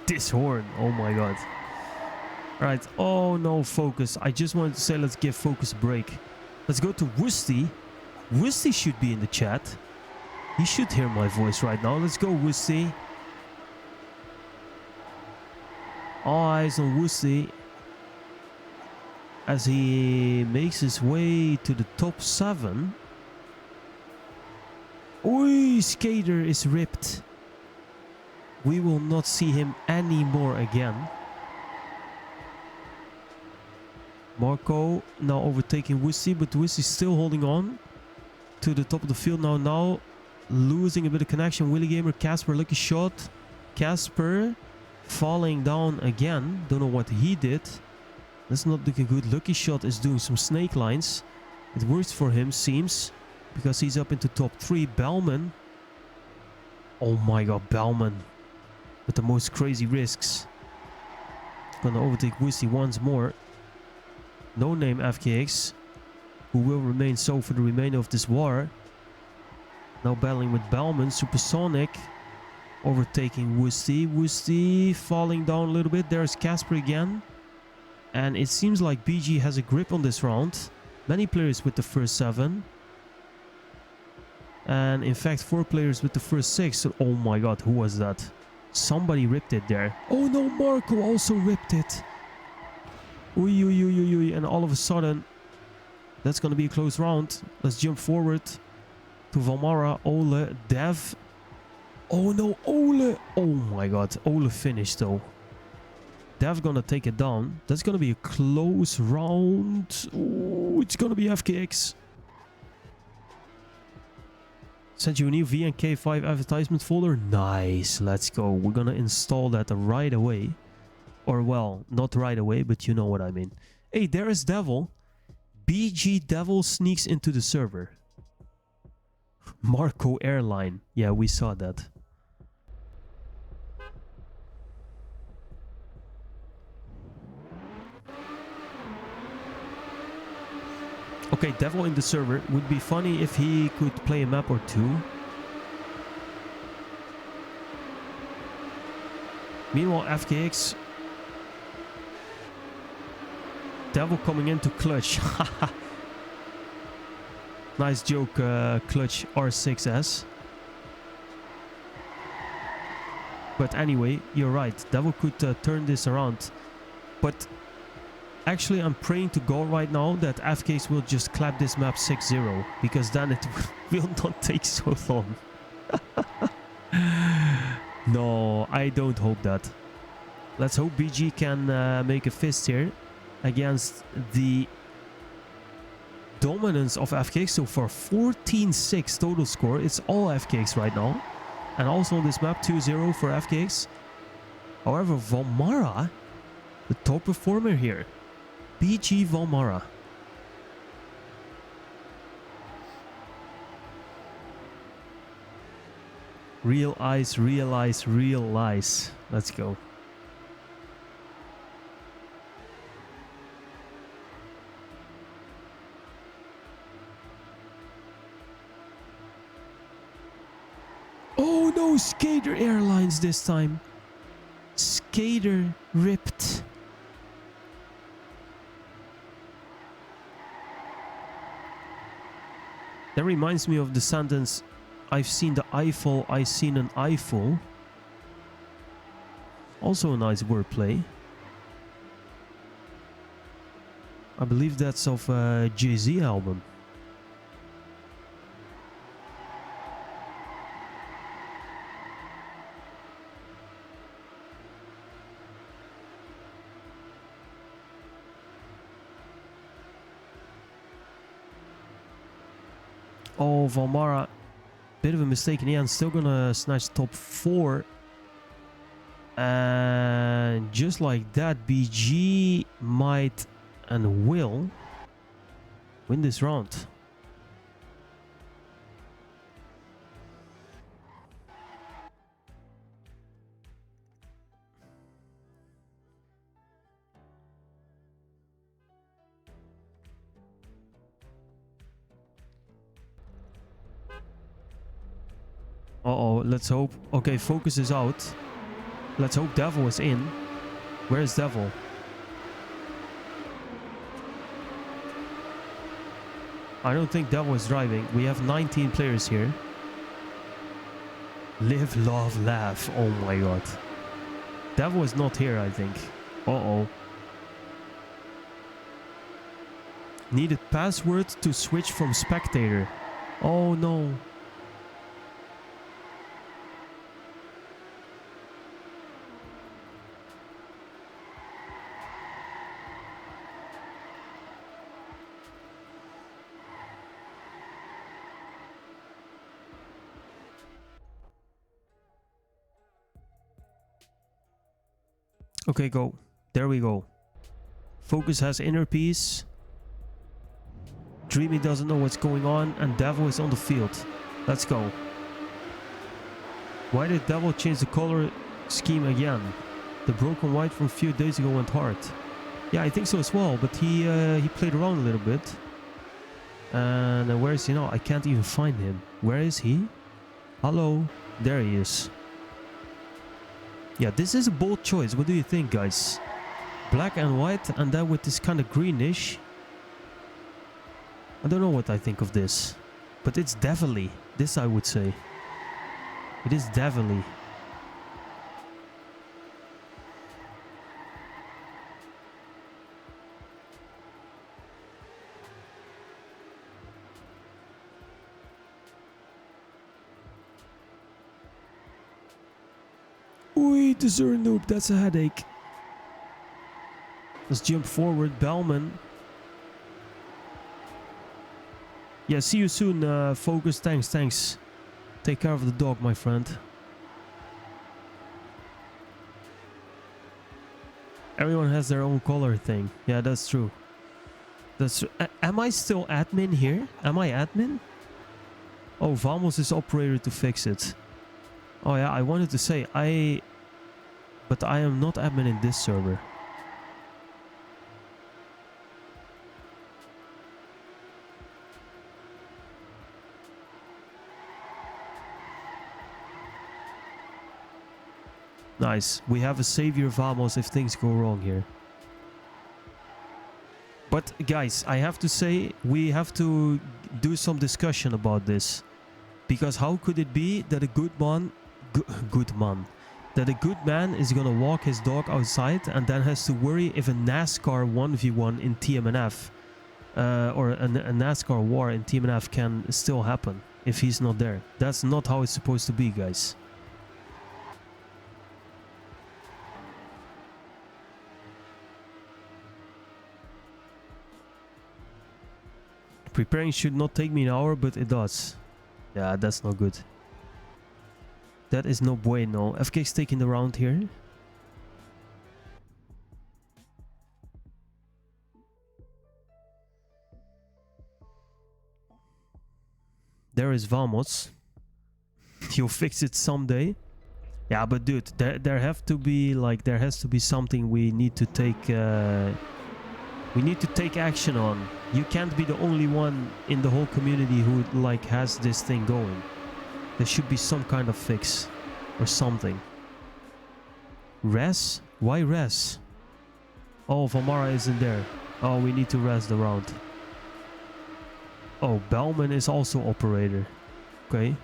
This horn, oh my god. Right, oh no, focus. I just wanted to say let's give focus a break. Let's go to Woosty. Woosty should be in the chat. He should hear my voice right now. Let's go, Woosty. All eyes on Woosty as he makes his way to the top 7. Oi, Skater is ripped. We will not see him anymore again. Marco now overtaking Wussy, but Wussy still holding on to the top of the field now. Losing a bit of connection. Willy Gamer, Casper, lucky shot. Casper falling down again. Don't know what he did. That's not looking good. Lucky shot is doing some snake lines. It works for him, seems, because he's up into top 3. Bellman. Oh my god, Bellman. With the most crazy risks. Gonna overtake Wussy once more. No name FKX, who will remain so for the remainder of this war. Now battling with Bellman. Supersonic overtaking Woosty. Woosty falling down a little bit. There's Casper again. And it seems like BG has a grip on this round. Many players with the first 7. And in fact 4 players with the first 6. So, oh my god, who was that? Somebody ripped it there. Oh no, Marco also ripped it. Ui. And all of a sudden, that's going to be a close round. Let's jump forward to Valmara, Ole, Dev. Oh no, Ole. Oh my god, Ole finished though. Dev going to take it down. That's going to be a close round. Ooh, it's going to be FKX. Sent you a new VNK5 advertisement folder. Nice, let's go. We're going to install that right away. Or well, not right away, but you know what I mean. Hey, there is Devil. BG Devil sneaks into the server. Marco Airline. Yeah, we saw that. Okay, Devil in the server. Would be funny if he could play a map or 2. Meanwhile, FKX... Devil coming into clutch. Nice joke, clutch R6S. But anyway, you're right. Devil could turn this around. But actually, I'm praying to God right now that FKX will just clap this map 6-0. Because then it will not take so long. No, I don't hope that. Let's hope BG can make a fist here against the dominance of FKX. So for 14-6 total score, it's all FKX right now. And also on this map, 2-0 for FKX. However, Valmara, the top performer here. BG Valmara. Real eyes, realize, realize. Let's go. Oh no, Skater Airlines this time. Skater ripped. That reminds me of the sentence, I've seen the Eiffel, I've seen an Eiffel. Also a nice wordplay. I believe that's of a Jay-Z album. Oh, Valmara, bit of a mistake in the end. Still gonna snatch top 4. And just like that, BG might and will win this round. Uh-oh, let's hope. Okay, Focus is out. Let's hope Devil is in. Where is Devil? I don't think Devil is driving. We have 19 players here. Live, love, laugh. Oh my god. Devil is not here, I think. Uh-oh. Needed password to switch from spectator. Oh no. Okay, go. There we go. Focus has inner peace. Dreamy doesn't know what's going on. And Devil is on the field. Let's go. Why did Devil change the color scheme again? The broken white from a few days ago went hard. Yeah, I think so as well. But he played around a little bit. And where is he now? I can't even find him. Where is he? Hello? There he is. Yeah, this is a bold choice. What do you think, guys? Black and white, and then with this kind of greenish. I don't know what I think of this. But it's devilly. This I would say. It is devilly. Oi, the Zernoob, that's a headache. Let's jump forward, Bellman. Yeah, see you soon, Focus. Thanks. Take care of the dog, my friend. Everyone has their own color thing. Yeah, that's true. That's true. Am I still admin here? Am I admin? Oh, Vamos is operator to fix it. Oh yeah, I wanted to say, but I am not admin in this server. Nice. We have a savior Vamos if things go wrong here. But guys, I have to say, we have to do some discussion about this. Because how could it be that a good man is gonna walk his dog outside and then has to worry if a NASCAR 1v1 in TMNF or a NASCAR war in TMNF can still happen if he's not there. That's not how it's supposed to be, guys. Preparing should not take me an hour, but it does. Yeah, that's not good. That is no bueno. FKX taking the round here. There is Vamos. He'll fix it someday. Yeah, but dude, there has to be something we need to take. We need to take action on. You can't be the only one in the whole community who has this thing going. There should be some kind of fix or something. Res? Why res? Oh, Valmara isn't there. Oh, we need to res the round. Oh, Bellman is also operator. Okay.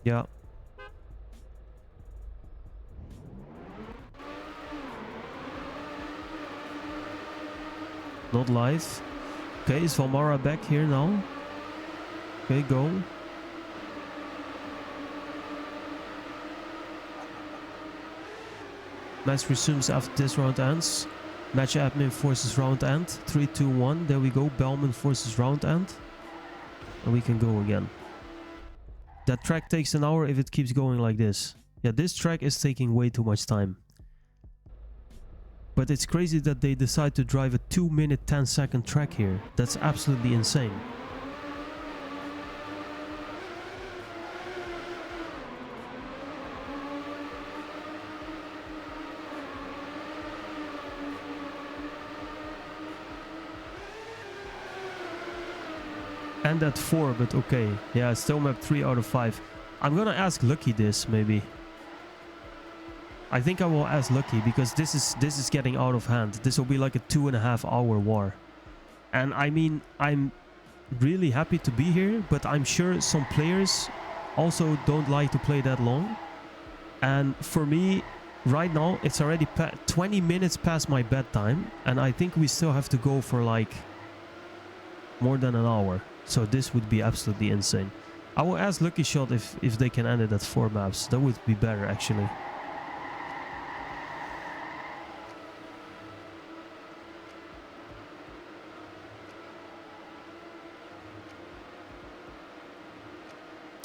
Yeah. Not live. Okay, is Valmara back here now? Okay, go. Match resumes after this round ends. Match admin forces round end. 3, 2, 1. There we go. Bellman forces round end. And we can go again. That track takes an hour if it keeps going like this. Yeah, this track is taking way too much time. But it's crazy that they decide to drive a 2-minute 10-second track here. That's absolutely insane. And at 4, but okay. Yeah, still map 3 out of 5. I'm gonna ask Lucky this, maybe. I think I will ask Lucky, because this is getting out of hand. This will be like a 2.5-hour war. And I mean, I'm really happy to be here, but I'm sure some players also don't like to play that long. And for me, right now, it's already 20 minutes past my bedtime. And I think we still have to go for like more than an hour. So this would be absolutely insane. I will ask Lucky Shot if they can end it at 4 maps. That would be better, actually.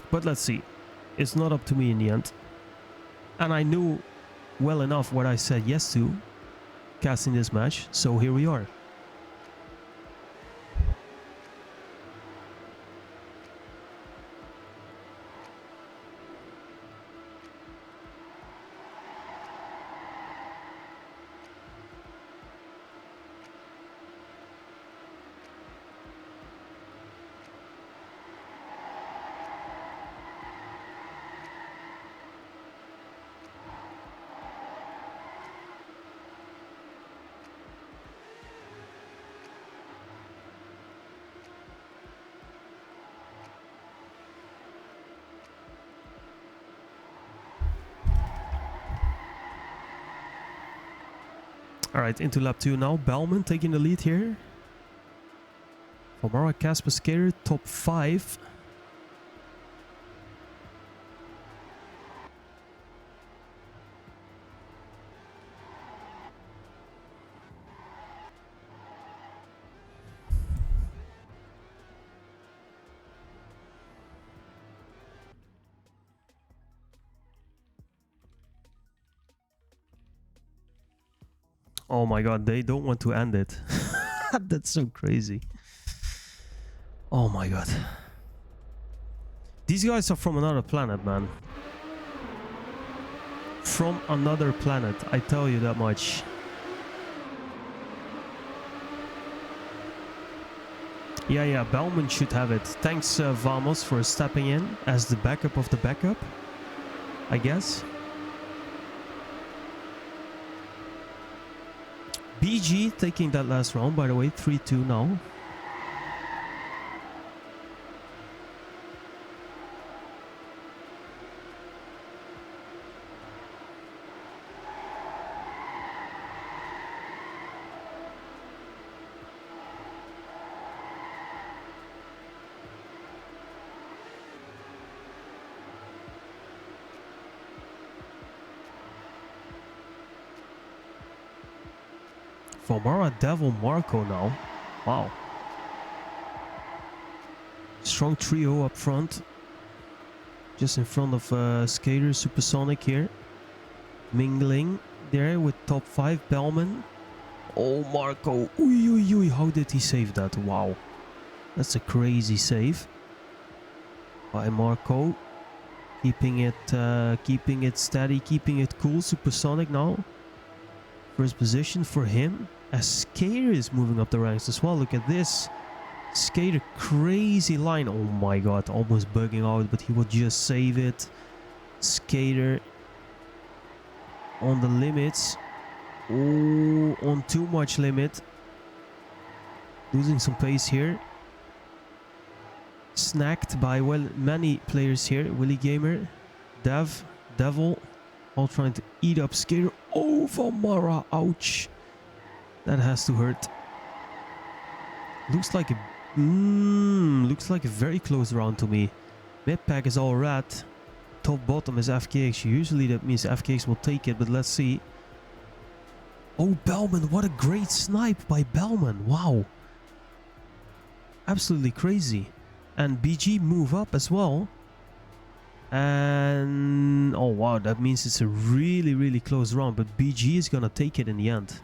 But let's see. It's not up to me in the end. And I knew well enough what I said yes to casting this match. So here we are. Alright, into lap 2 now. Bellman taking the lead here. Valmara, Casper, Skater, top 5. Oh my god, they don't want to end it. That's so crazy. Oh my god. These guys are from another planet, man. From another planet, I tell you that much. Yeah, Bellman should have it. Thanks, Vamos, for stepping in as the backup of the backup, I guess. BG taking that last round, by the way, 3-2 now. Valmara, Devil, Marco now. Wow. Strong trio up front. Just in front of Skater, Supersonic here. Mingling there with top 5, Bellman. Oh, Marco. Ui, how did he save that? Wow. That's a crazy save. By Marco. Keeping it steady, keeping it cool. Supersonic now. First position for him. As Skater is moving up the ranks as well. Look at this. Skater, crazy line. Oh my god, almost bugging out, but he will just save it. Skater. on the limits. Oh, on too much limit. Losing some pace here. Snacked by, well, many players here. Willy Gamer, Dev, Devil, all trying to eat up Skater. Oh, Valmara, ouch. That has to hurt. Looks like a very close round to me. Mid pack is all rat. Top bottom is FKX. Usually that means FKX will take it, but let's see. Oh, Bellman, what a great snipe by Bellman. Wow. Absolutely crazy. And BG move up as well. And oh wow, that means it's a really, really close round, but BG is gonna take it in the end.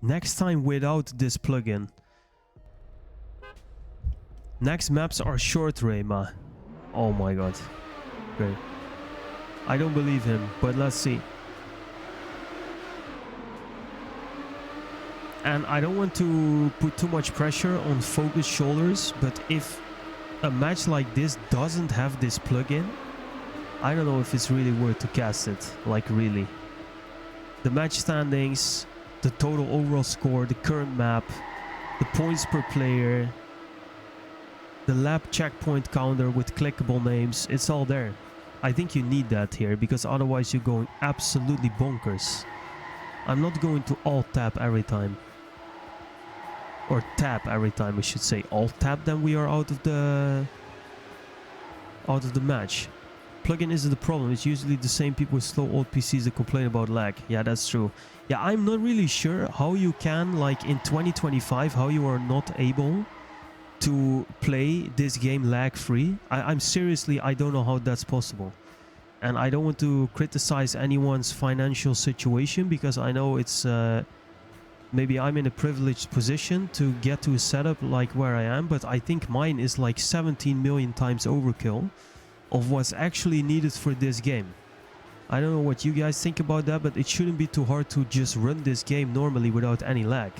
Next time without this plugin. Next maps are short, Rayma. Oh my god. Great. I don't believe him, but let's see. And I don't want to put too much pressure on Focus shoulders, but if a match like this doesn't have this plugin, I don't know if it's really worth to cast it, like really. The match standings, the total overall score, the current map, the points per player, the lap checkpoint counter with clickable names, it's all there. I think you need that here, because otherwise you're going absolutely bonkers. I'm not going to alt-tab every time. Or tap every time, I should say. Alt-tab, then we are out of the match. Plugin isn't the problem. It's usually the same people with slow old PCs that complain about lag. Yeah, that's true. Yeah, I'm not really sure how you can, like in 2025, how you are not able to play this game lag-free. I'm seriously, I don't know how that's possible. And I don't want to criticize anyone's financial situation, because I know it's... maybe I'm in a privileged position to get to a setup like where I am, but I think mine is like 17 million times overkill of what's actually needed for this game. I don't know what you guys think about that, but it shouldn't be too hard to just run this game normally without any lag.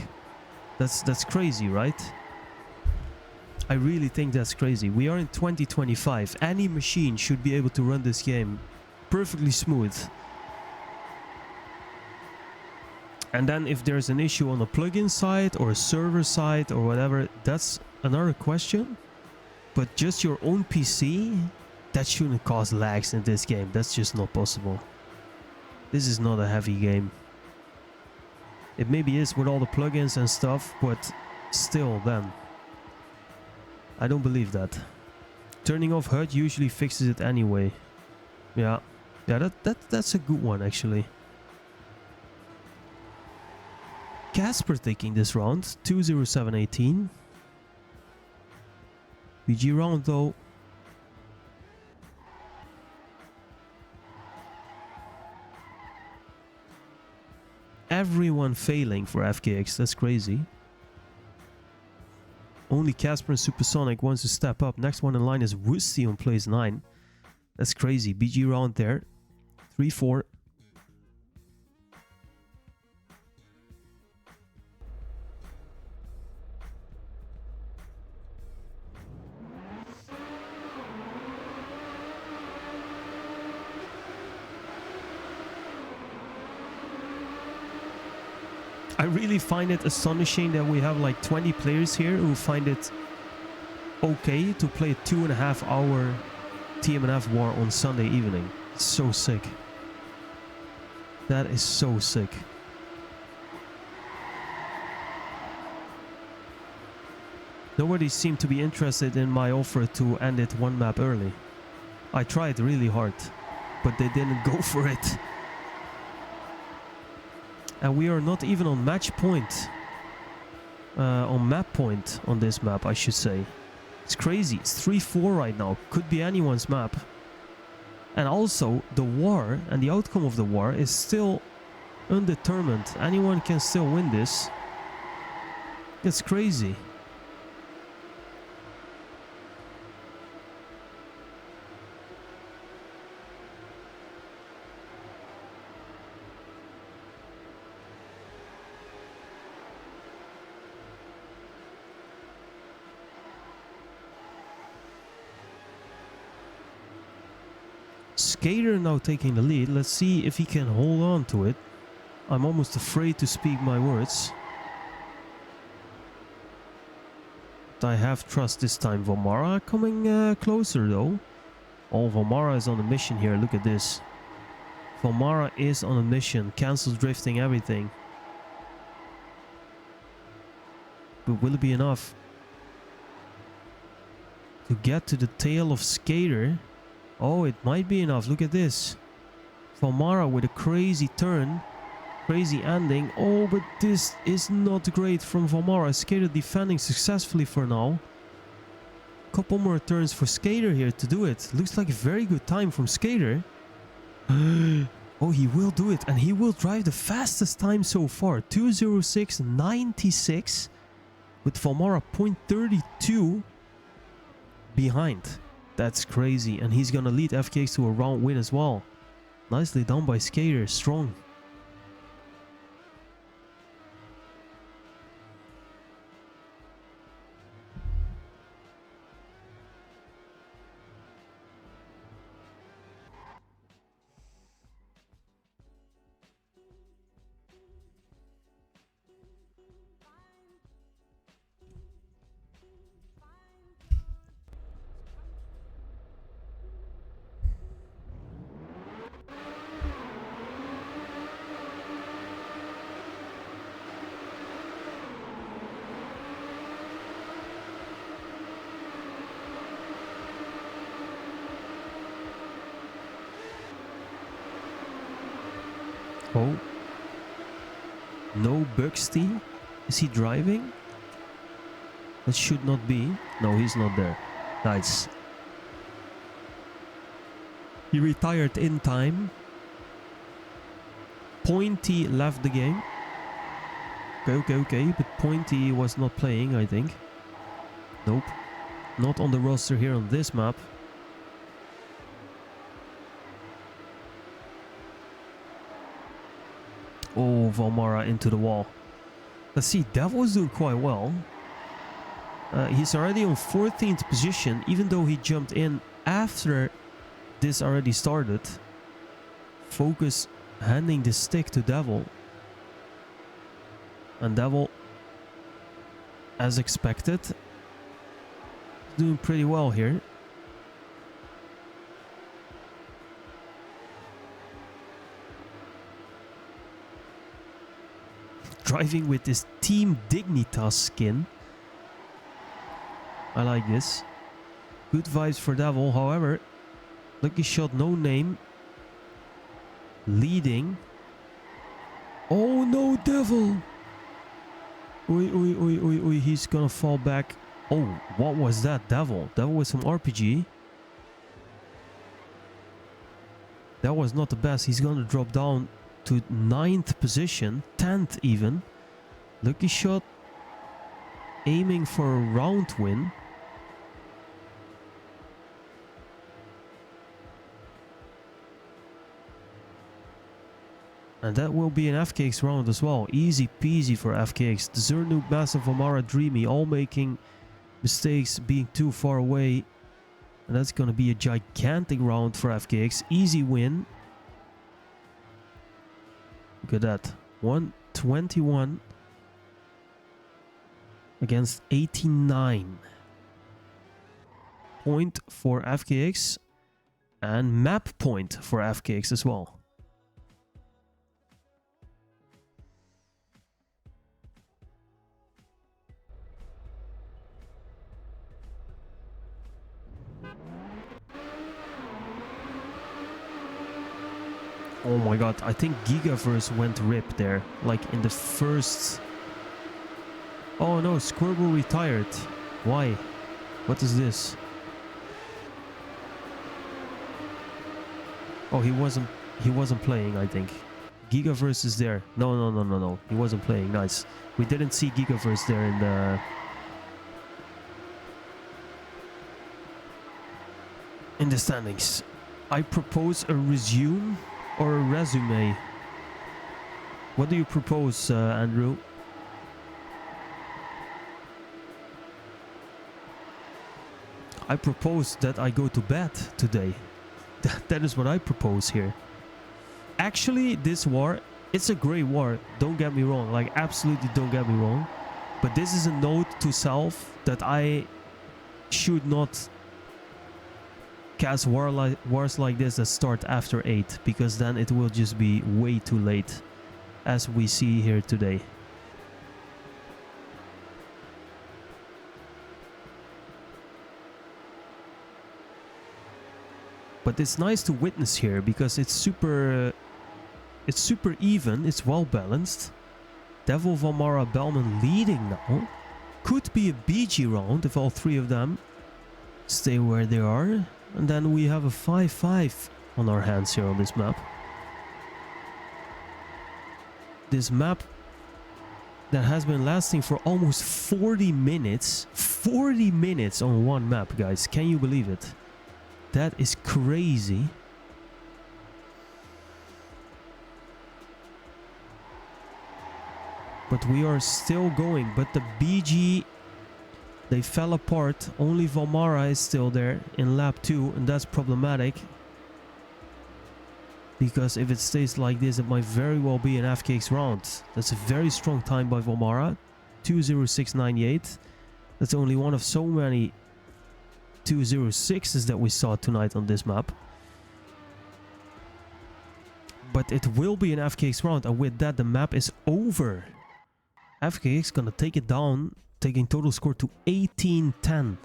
That's crazy, right? I really think that's crazy. We are in 2025. Any machine should be able to run this game perfectly smooth. And then if there's an issue on a plugin side or a server side or whatever, that's another question. But just your own PC, that shouldn't cause lags in this game. That's just not possible. This is not a heavy game. It maybe is with all the plugins and stuff, but still then. I don't believe that. Turning off HUD usually fixes it anyway. Yeah, that's a good one actually. Casper taking this round, 20718. PG round though. Everyone failing for FKX, that's crazy. Only Casper and Supersonic wants to step up. Next one in line is Woosty on place 9. That's crazy. BG round there. 3-4. I really find it astonishing that we have like 20 players here who find it okay to play a 2.5 hour TMNF war on Sunday evening. It's so sick. That is so sick. Nobody seemed to be interested in my offer to end it one map early. I tried really hard, but they didn't go for it. And we are not even on match point. On map point on this map, I should say. It's crazy. It's 3-4 right now. Could be anyone's map. And also, the war and the outcome of the war is still undetermined. Anyone can still win this. It's crazy. Skater now taking the lead. Let's see if he can hold on to it. I'm almost afraid to speak my words. But I have trust this time. Vomara coming closer though. Oh, Vomara is on a mission here. Look at this. Vomara is on a mission. Cancels drifting, everything. But will it be enough to get to the tail of Skater? Oh, it might be enough. Look at this. Vomara with a crazy turn. Crazy ending. Oh, but this is not great from Vomara. Skater defending successfully for now. Couple more turns for Skater here to do it. Looks like a very good time from Skater. Oh, he will do it. And he will drive the fastest time so far. 2:06.96. With Vomara 0.32 behind. That's crazy. And he's gonna lead FKX to a round win as well. Nicely done by Skater. Strong. Oh. No Buxty. Is he driving? That should not be. No, he's not there. Nice. He retired in time. Pointy left the game. Okay. But Pointy was not playing, I think. Nope. Not on the roster here on this map. Oh, Vomara into the wall. Let's see, Devil is doing quite well. He's already on 14th position, even though he jumped in after this already started. Focus handing the stick to Devil. And Devil, as expected, doing pretty well here. Driving with this Team Dignitas skin. I like this. Good vibes for Devil. However, lucky shot, no name. Leading. Oh no, Devil! Oi, he's gonna fall back. Oh, what was that, Devil? Devil with some RPG. That was not the best. He's gonna drop down to 9th position, 10th even. Lucky shot, aiming for a round win. And that will be an FKX round as well. Easy peasy for FKX. The Zernuk, Massive, Vomara, Dreamy, all making mistakes, being too far away. And that's gonna be a gigantic round for FKX. Easy win. Look at that. 121 against 89. Point for FKX and map point for FKX as well. Oh my god, I think Gigaverse went rip there, like in the first... Oh no, Squirrel retired. Why? What is this? Oh, he wasn't playing, I think. Gigaverse is there. No. He wasn't playing. Nice. We didn't see Gigaverse there in the standings. I propose a resume or a resume. What do you propose, Andrew? I propose that I go to bed today. That is what I propose here. Actually, this war, it's a great war. Don't get me wrong. Like, absolutely don't get me wrong. But this is a note to self that I should not cast wars like this that start after 8. Because then it will just be way too late. As we see here today. But it's nice to witness here because it's super even, it's well balanced. Devil, Valmara, Bellman leading now. Could be a BG round if all three of them stay where they are. And then we have a 5-5 on our hands here on this map. This map that has been lasting for almost 40 minutes. 40 minutes on one map, guys. Can you believe it? That is crazy. But we are still going. But the BG, they fell apart. Only Valmara is still there in lap 2. And that's problematic. Because if it stays like this, it might very well be an FKX round. That's a very strong time by Valmara. 2:06.98. That's only one of so many 2:06s that we saw tonight on this map. But it will be an FKX round, and with that the map is over. FKX gonna take it down, taking total score to 18-10.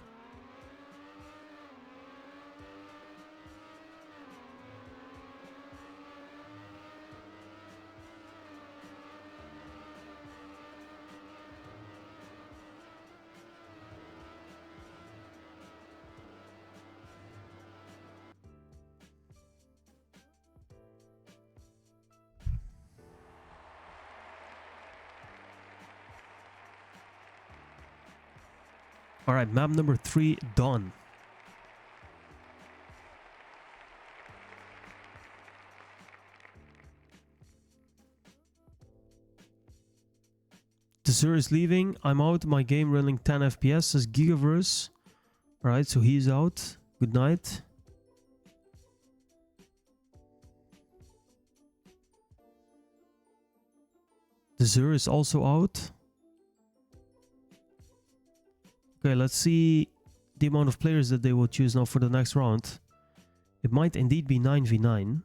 Alright, map number 3 done. Desir is leaving. I'm out. My game running 10 FPS, says Gigaverse. Alright, so he's out. Good night. Desir is also out. Okay, let's see the amount of players that they will choose now for the next round. It might indeed be 9v9.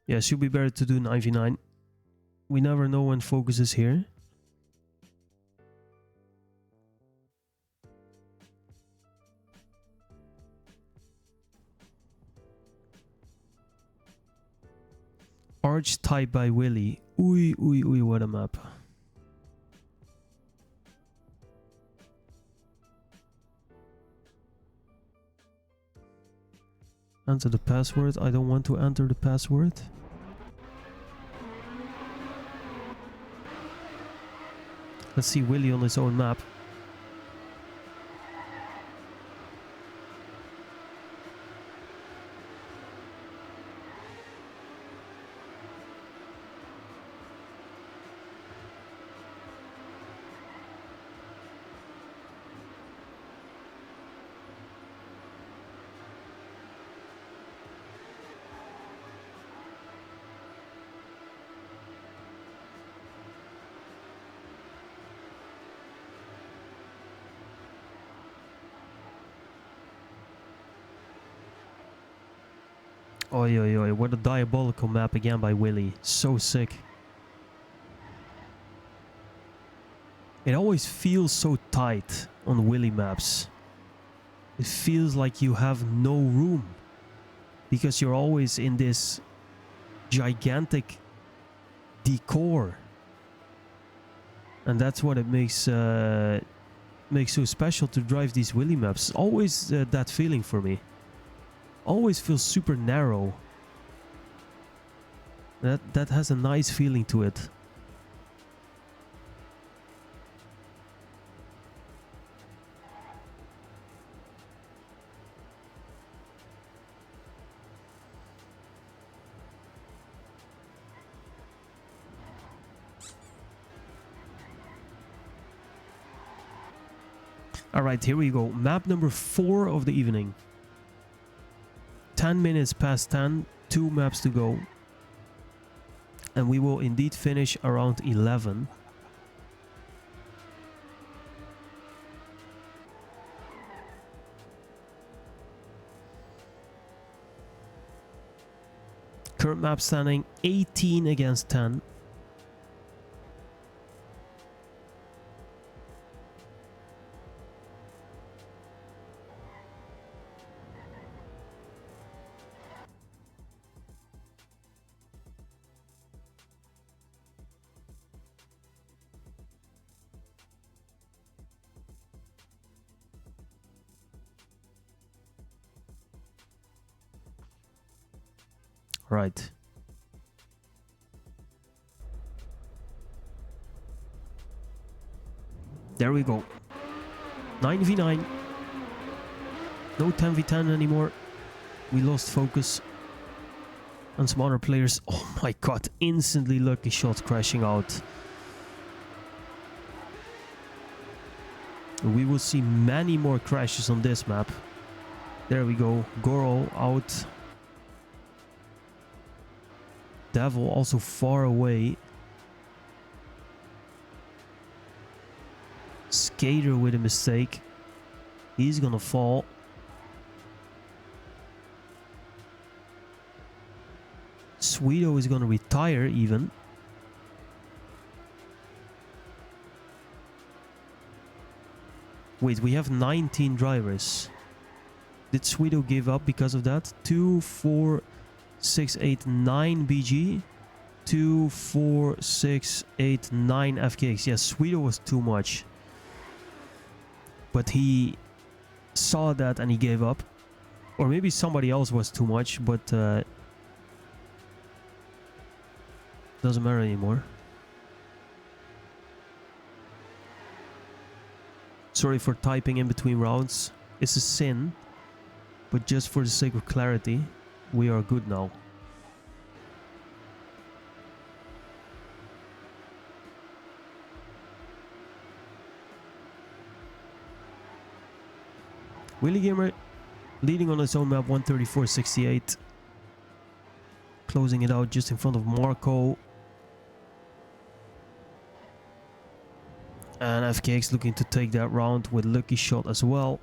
Yeah, should be better to do 9v9. We never know when focus is here. Archetype by Willy. Oei, oei, oei, what a map. Enter the password. I don't want to enter the password. Let's see Willy on his own map. Oi, oi, oi, what a diabolical map again by Willy. So sick. It always feels so tight on Willy maps. It feels like you have no room. Because you're always in this gigantic decor. And that's what it makes so special to drive these Willy maps. Always that feeling for me. Always feels super narrow. That has a nice feeling to it. Alright, here we go. Map number 4 of the evening. 10 minutes past 10. 2 maps to go. And we will indeed finish around 11. Current map standing 18 against 10. Right. There we go. 9v9. No 10v10 anymore. We lost focus on some other players. Oh my god, instantly lucky shot crashing out. We will see many more crashes on this map. There we go. Goro out. Devil also far away. Skater with a mistake. He's gonna fall. Sweeto is gonna retire even. Wait, we have 19 drivers. Did Sweeto give up because of that? 2, 4, 6, 8, 9 BG. 2, 4, 6, 8, 9 FKX. Yes, Sweeto was too much. But he saw that and he gave up. Or maybe somebody else was too much, but doesn't matter anymore. Sorry for typing in between rounds. It's a sin. But just for the sake of clarity, we are good now. Willy Gamer leading on his own map 134.68. Closing it out just in front of Marco. And FKX looking to take that round with lucky shot as well.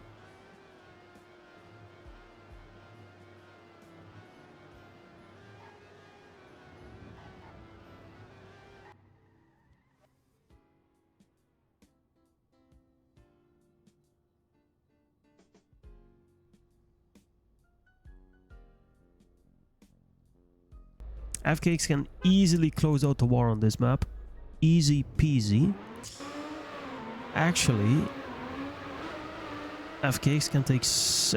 FKX can easily close out the war on this map. Easy peasy. Actually, FKX can take,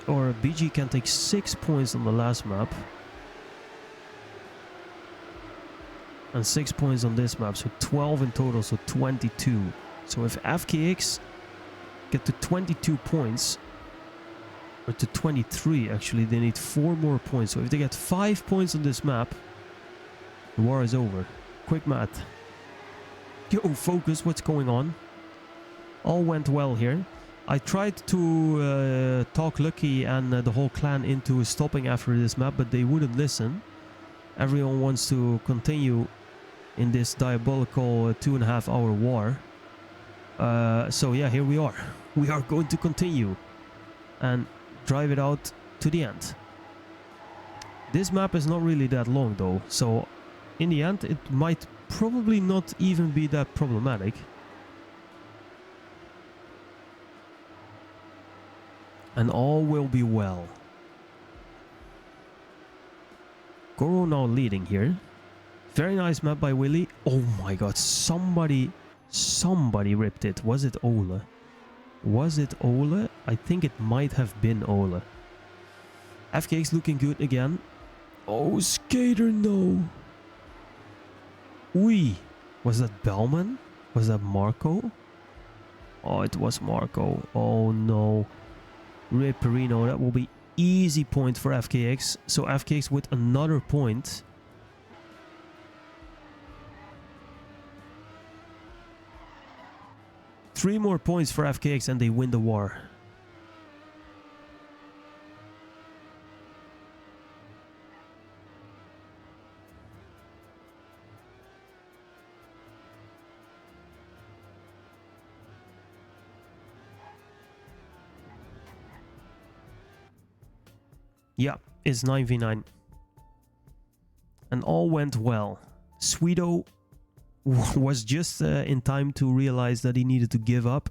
or BG can take 6 points on the last map. And 6 points on this map, so 12 in total, so 22. So if FKX get to 22 points, or to 23 actually, they need 4 more points. So if they get 5 points on this map, the war is over. Quick math. Yo, focus, what's going on? All went well here. I tried to talk Lucky and the whole clan into stopping after this map, but they wouldn't listen. Everyone wants to continue in this diabolical 2.5 hour war. So yeah, here we are. We are going to continue and drive it out to the end. This map is not really that long though, so in the end it might probably not even be that problematic. And all will be well. Goro now leading here. Very nice map by Willy. Oh my god, somebody ripped it. Was it Ole? Was it Ole? I think it might have been Ole. FKX looking good again. Oh, Skater, no. Wee. Was that Bellman? Was that Marco? Oh, it was Marco. Oh no. Rip Perino, that will be easy point for FKX. So FKX with another point. 3 more points for FKX and they win the war. Yeah, it's 9v9. And all went well. Sweeto was just in time to realize that he needed to give up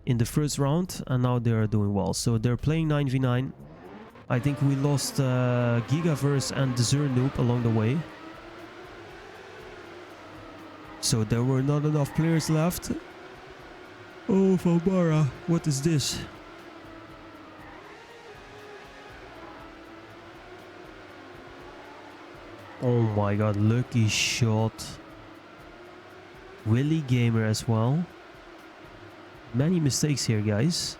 in the first round, and now they are doing well. So they're playing 9v9. I think we lost Gigaverse and Zernoob along the way. So there were not enough players left. Oh, Valbara, what is this? Oh my god, lucky shot. Willy Gamer as well. Many mistakes here, guys.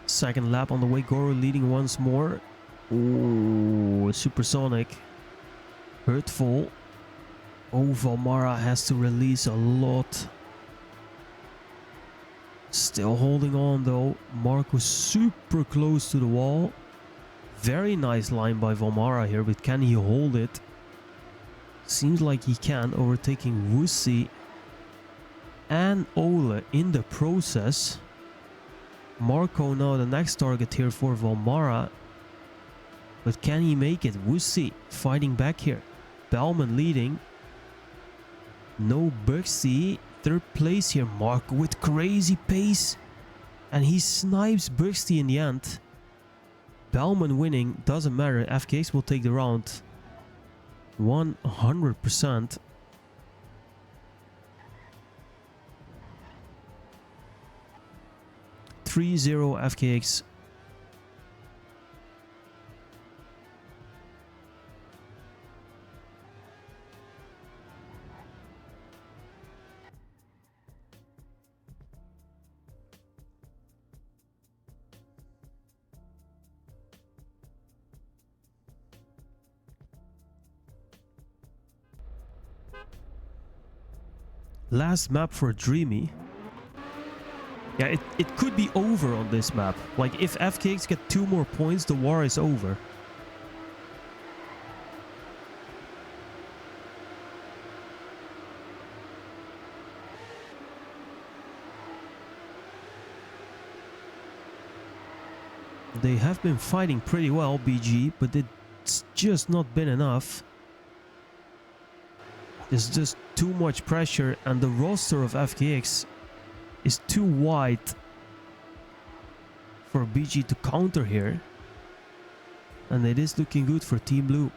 Second lap on the way, Goro leading once more. Ooh, supersonic. Hurtful. Oh, Valmara has to release a lot. Still holding on though. Marco super close to the wall. Very nice line by Valmara here, but can he hold it? Seems like he can, overtaking Wussi and Ole in the process. Marco now the next target here for Valmara. But can he make it? Wussi fighting back here. Bellman leading. No Bugsy. Third place here. Marco with crazy pace. And he snipes Bugsy in the end. Bellman winning. Doesn't matter. FKX will take the round. 100%. (3-0) FKX. Last map for Dreamy. Yeah, it could be over on this map. Like, if FKX get 2 more points, the war is over. They have been fighting pretty well, BG, but it's just not been enough. There's just too much pressure, and the roster of FKX is too wide for BG to counter here. And it is looking good for Team Blue.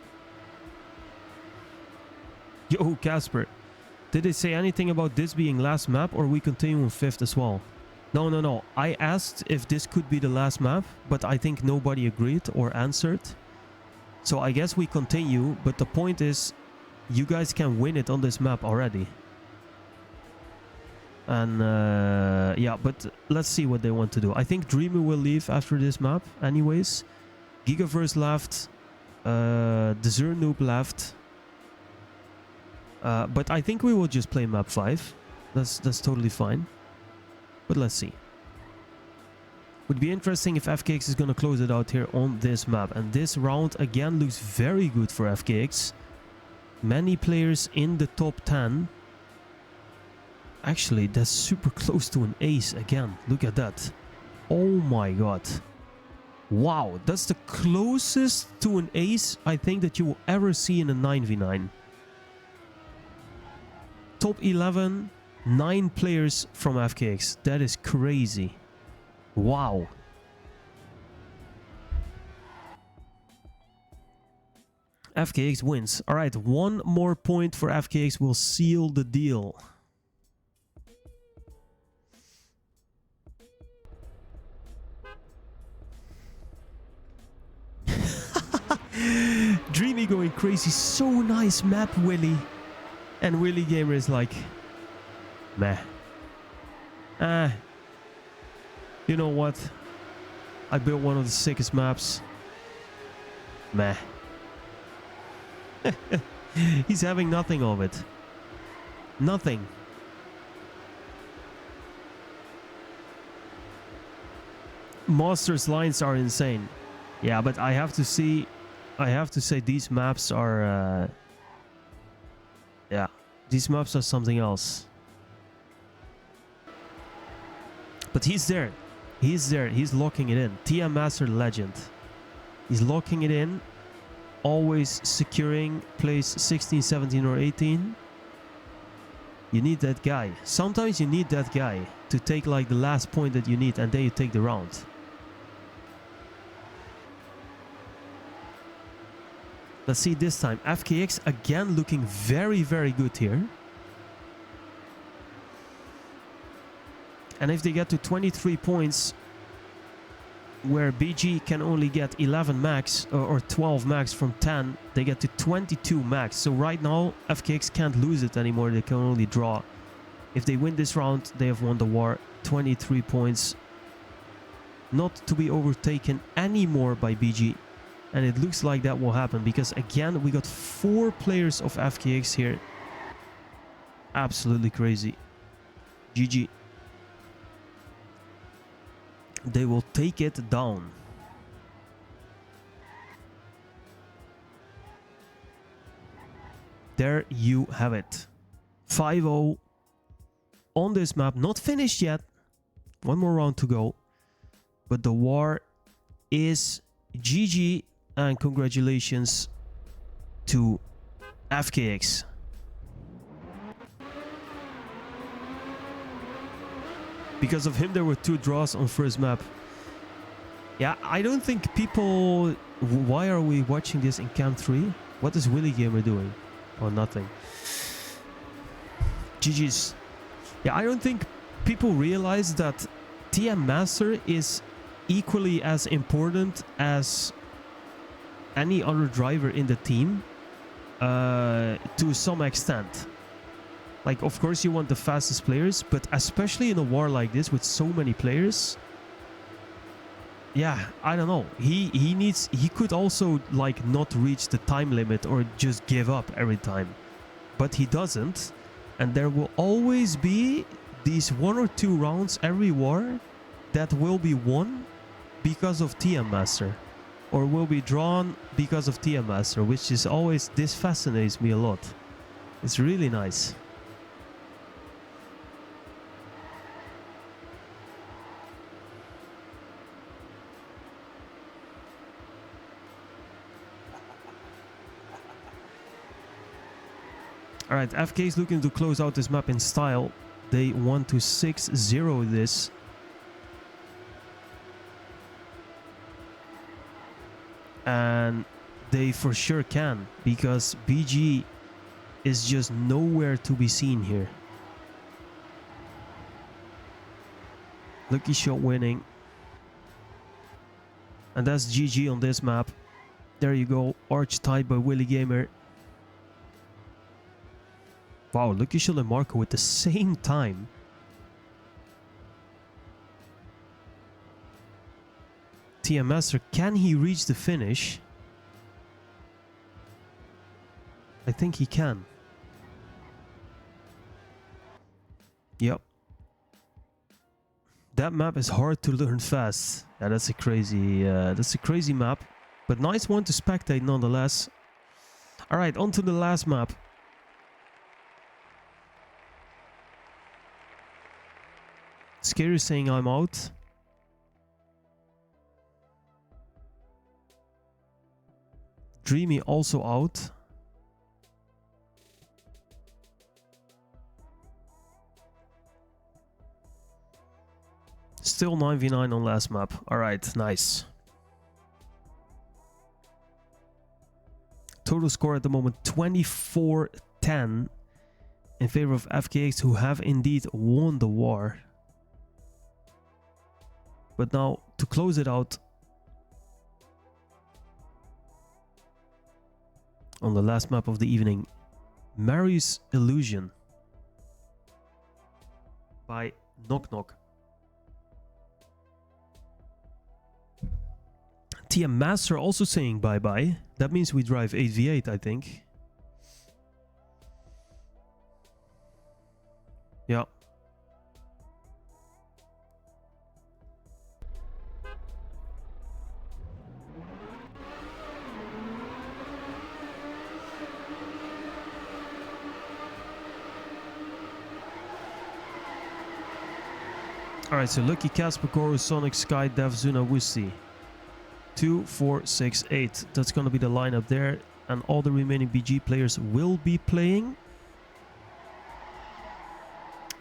Yo, Casper, did they say anything about this being last map, or we continue on 5th as well? No. I asked if this could be the last map, but I think nobody agreed or answered. So I guess we continue, but the point is, you guys can win it on this map already. And yeah, but let's see what they want to do. I think Dreamy will leave after this map anyways. Gigaverse left. The Zernoob left. But I think we will just play map 5. That's totally fine. But let's see. Would be interesting if FKX is going to close it out here on this map. And this round again looks very good for FKX. Many players in the top 10. Actually, that's super close to an ace again. Look at that. Oh my god. Wow, that's the closest to an ace I think that you will ever see in a 9v9. Top 11, 9 players from FKX. That is crazy. Wow. FKX wins. Alright, 1 more point for FKX will seal the deal. Dreamy Willy going crazy. So nice map, Willy. And Willy Gamer is like, meh. You know what? I built one of the sickest maps. Meh. He's having nothing of it. Nothing. Monsters lines are insane. Yeah, but I have to say these maps are yeah, these maps are something else. But he's there. He's there. He's locking it in. TM Master legend. He's locking it in. Always securing place 16, 17 or 18. You need that guy. Sometimes you need that guy to take like the last point that you need, and then you take the round. Let's see this time. FKX again looking very, very good here. And if they get to 23 points, where BG can only get 11 max or 12 max from 10, they get to 22 max. So right now, FKX can't lose it anymore. They can only draw. If they win this round, they have won the war. 23 points. Not to be overtaken anymore by BG. And it looks like that will happen because again, we got 4 players of FKX here. Absolutely crazy. GG. They will take it down. There you have it. 5-0 on this map. Not finished yet. One more round to go. But the war is GG. And congratulations to FKX. Because of him, there were 2 draws on first map. Yeah, I don't think people... Why are we watching this in Camp 3? What is Willy Gamer doing? Oh, nothing. GG's. Yeah, I don't think people realize that TM Master is equally as important as any other driver in the team to some extent. Like, of course you want the fastest players, but especially in a war like this with so many players, yeah, I don't know. He could also like not reach the time limit or just give up every time, but he doesn't. And there will always be these 1 or 2 rounds every war that will be won because of TM Master, or will be drawn because of TM Master, which is always, this fascinates me a lot. It's really nice. Alright, FK is looking to close out this map in style. They want to 6-0 this. And they for sure can, because BG is just nowhere to be seen here. Lucky shot winning. And that's GG on this map. There you go, arch tied by Willy Gamer. Wow, Lucky shot and Marco at the same time. TM Master, can he reach the finish? I think he can. Yep. That map is hard to learn fast. Yeah, that's a crazy map, but nice one to spectate nonetheless. All right, on to the last map. Scary saying I'm out. Dreamy also out. Still 9v9 on last map. Alright, nice. Total score at the moment 24-10 in favor of FKX, who have indeed won the war. But now, to close it out, On the last map of the evening, Mary's Illusion by Knock Knock. TM Master also saying bye-bye. That means we drive 8v8, I think. Yeah. Alright, so Lucky, Casper, Goro, Sonic, Sky, Dev, Zuna, Wusi. 2, 4, 6, 8. That's gonna be the lineup there. And all the remaining BG players will be playing.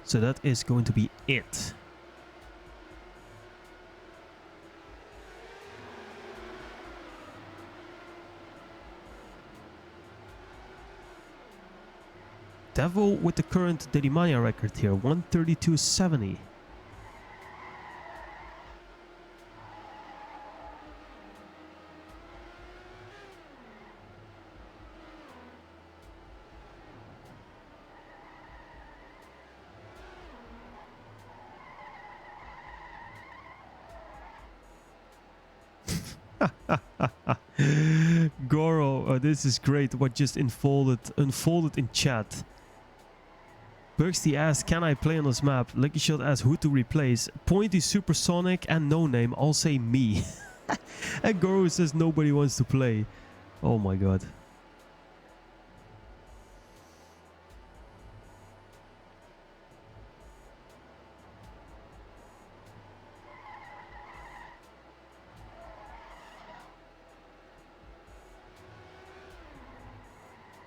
So that is going to be it. Devil with the current TRACKMANIA record here, 132.70. Goro, this is great. What just unfolded in chat. Bugsty asks, can I play on this map? Lucky Shot asks who to replace. Pointy, Supersonic, and No Name all say me. And Goro says nobody wants to play. Oh my god.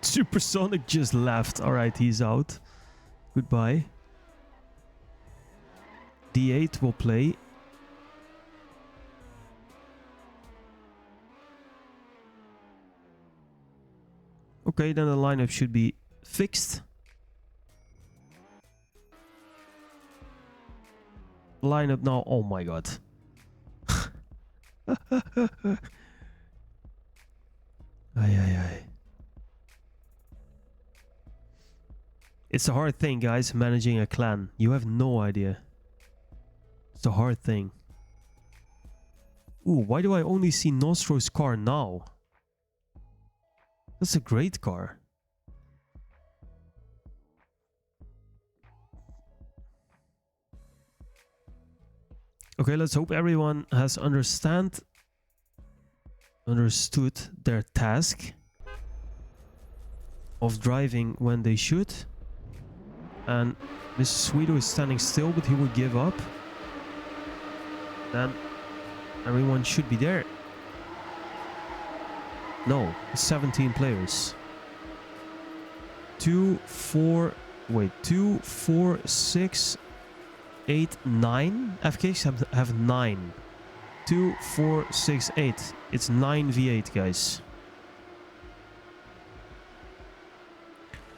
Supersonic just left. Alright, he's out. Goodbye. D8 will play. Okay, then the lineup should be fixed. Lineup now. Oh my god. Ay, ay, ay. It's a hard thing, guys, managing a clan. You have no idea. It's a hard thing. Ooh, why do I only see Nostro's car now? That's a great car. Okay, let's hope everyone has understood their task of driving when they should. And Mr. Sweeto is standing still, but he will give up. Then everyone should be there. No, 17 players. 2, 4, 6, 8, 9. FKX have 9. 2, 4, 6, 8. It's 9v8, guys.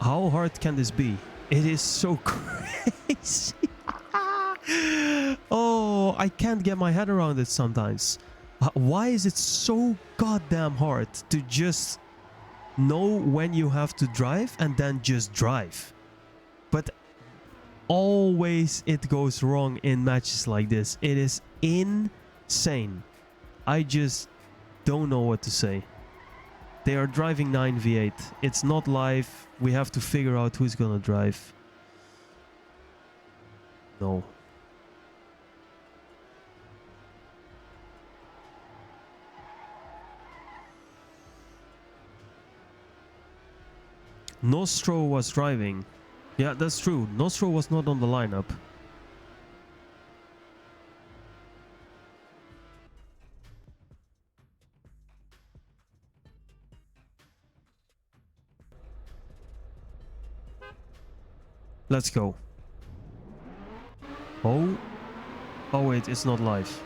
How hard can this be? It is so crazy. Oh, I can't get my head around it sometimes. Why is it so goddamn hard to just know when you have to drive and then just drive? But always it goes wrong in matches like this. It is insane. I just don't know what to say. They are driving 9v8. It's not live. We have to figure out who's gonna drive. No. Nostro was driving. Yeah, that's true. Nostro was not on the lineup. Let's go. Oh. Oh wait, it's not live.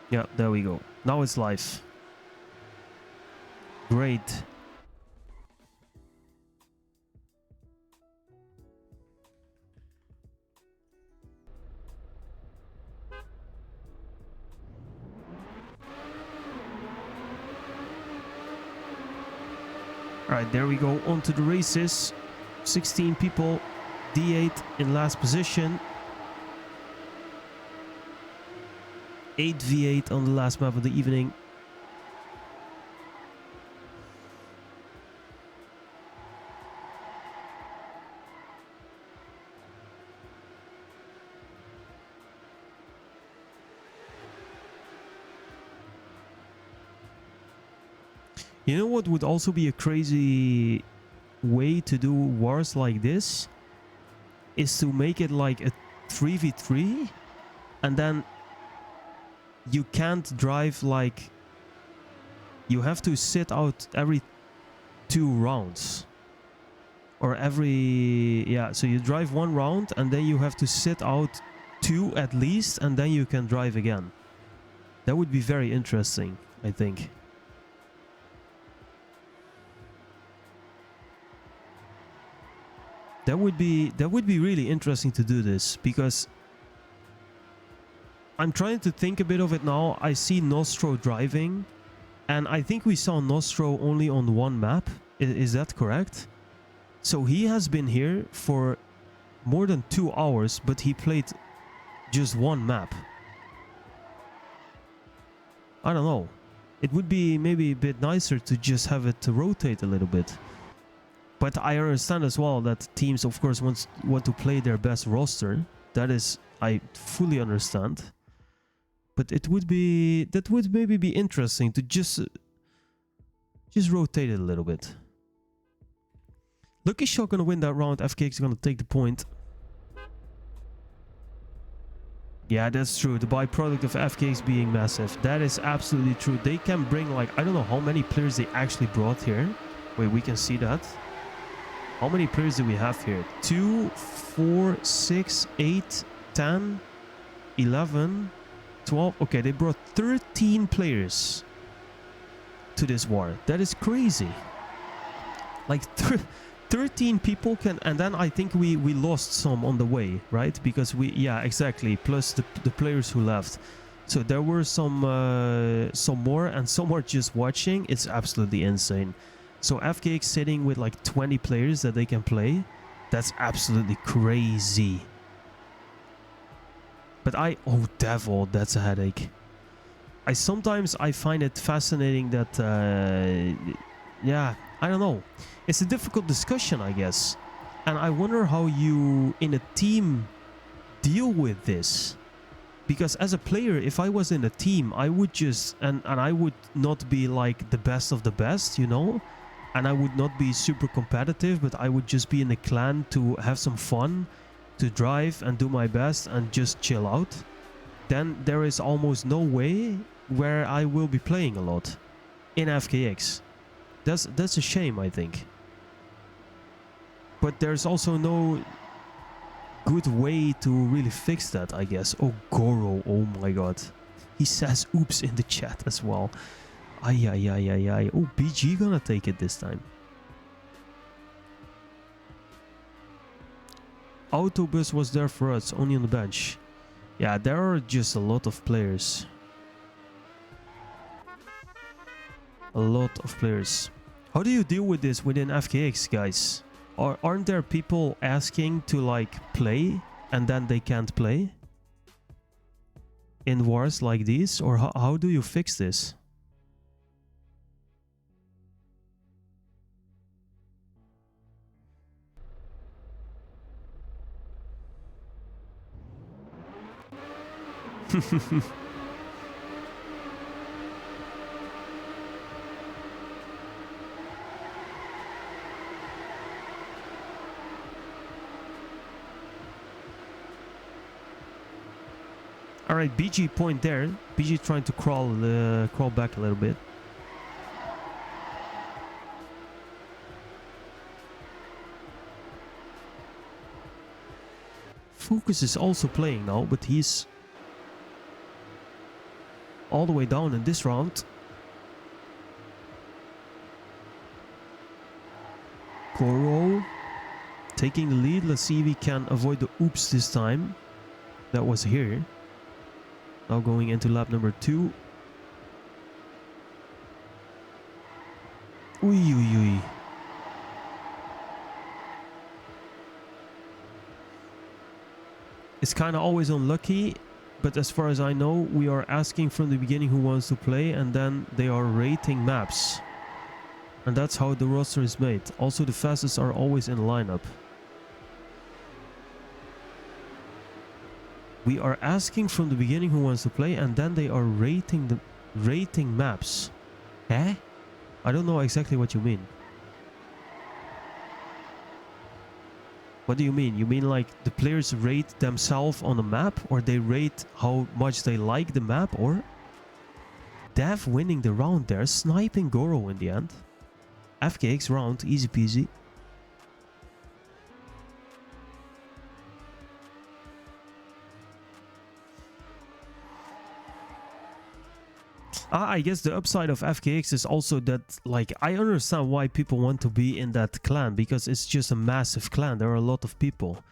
Yeah, there we go. Now it's live. Great. Alright, there we go. On to the races. 16 people. D8 in last position. 8v8 on the last map of the evening. You know what would also be a crazy way to do wars like this? Is to make it like a 3v3 and then you can't drive, like you have to sit out every 2 rounds or every, yeah, so you drive 1 round and then you have to sit out 2 at least and then you can drive again. That would be very interesting, I think. That would be really interesting to do this, because I'm trying to think a bit of it now. I see Nostro driving, and I think we saw Nostro only on 1 map. Is that correct? So he has been here for more than 2 hours, but he played just 1 map. I don't know. It would be maybe a bit nicer to just have it to rotate a little bit. But I understand as well that teams, of course, want to play their best roster. That is, I fully understand. But that would maybe be interesting to just rotate it a little bit. Lucky Shot gonna win that round. FKX is gonna take the point. Yeah, that's true. The byproduct of FKX being massive. That is absolutely true. They can bring, like, I don't know how many players they actually brought here. Wait, we can see that. How many players do we have here? 2, 4, 6, 8, 10, 11, 12. Okay, they brought 13 players to this war. That is crazy. Like 13 people can, and then I think we lost some on the way, right? Because yeah, exactly. Plus the players who left. So there were some more, and some are just watching. It's absolutely insane. So FKX sitting with like 20 players that they can play. That's absolutely crazy. But oh, devil, that's a headache. Sometimes I find it fascinating that, yeah, I don't know. It's a difficult discussion, I guess. And I wonder how you, in a team, deal with this. Because as a player, if I was in a team, I would just, and I would not be like the best of the best, you know? And I would not be super competitive, but I would just be in a clan to have some fun, to drive and do my best and just chill out. Then there is almost no way where I will be playing a lot in FKX. That's a shame, I think. But there's also no good way to really fix that, I guess. Oh, Goro, oh my god. He says oops in the chat as well. Ay, ay, ay, ay, ay. Oh, BG gonna take it this time. Autobus was there for us, only on the bench. Yeah, there are just a lot of players. A lot of players. How do you deal with this within FKX, guys? Aren't there people asking to, like, play and then they can't play? In wars like these? Or how do you fix this? Alright, BG point there. BG trying to crawl back a little bit. Focus is also playing now, but he's all the way down in this round. Goro taking the lead. Let's see if he can avoid the oops this time. That was here. Now going into lap number 2. Ui, ui, ui. It's kind of always unlucky, but as far as I know, we are asking from the beginning who wants to play, and then they are rating maps. And that's how the roster is made. Also, the fastest are always in the lineup. We are asking from the beginning who wants to play, and then they are rating maps. Eh? I don't know exactly what you mean. What do you mean? You mean like the players rate themselves on a map, or they rate how much they like the map, or? Dev winning the round there, sniping Goro in the end. FKX round, easy peasy. I guess the upside of FKX is also that, like, I understand why people want to be in that clan, because it's just a massive clan. There are a lot of people.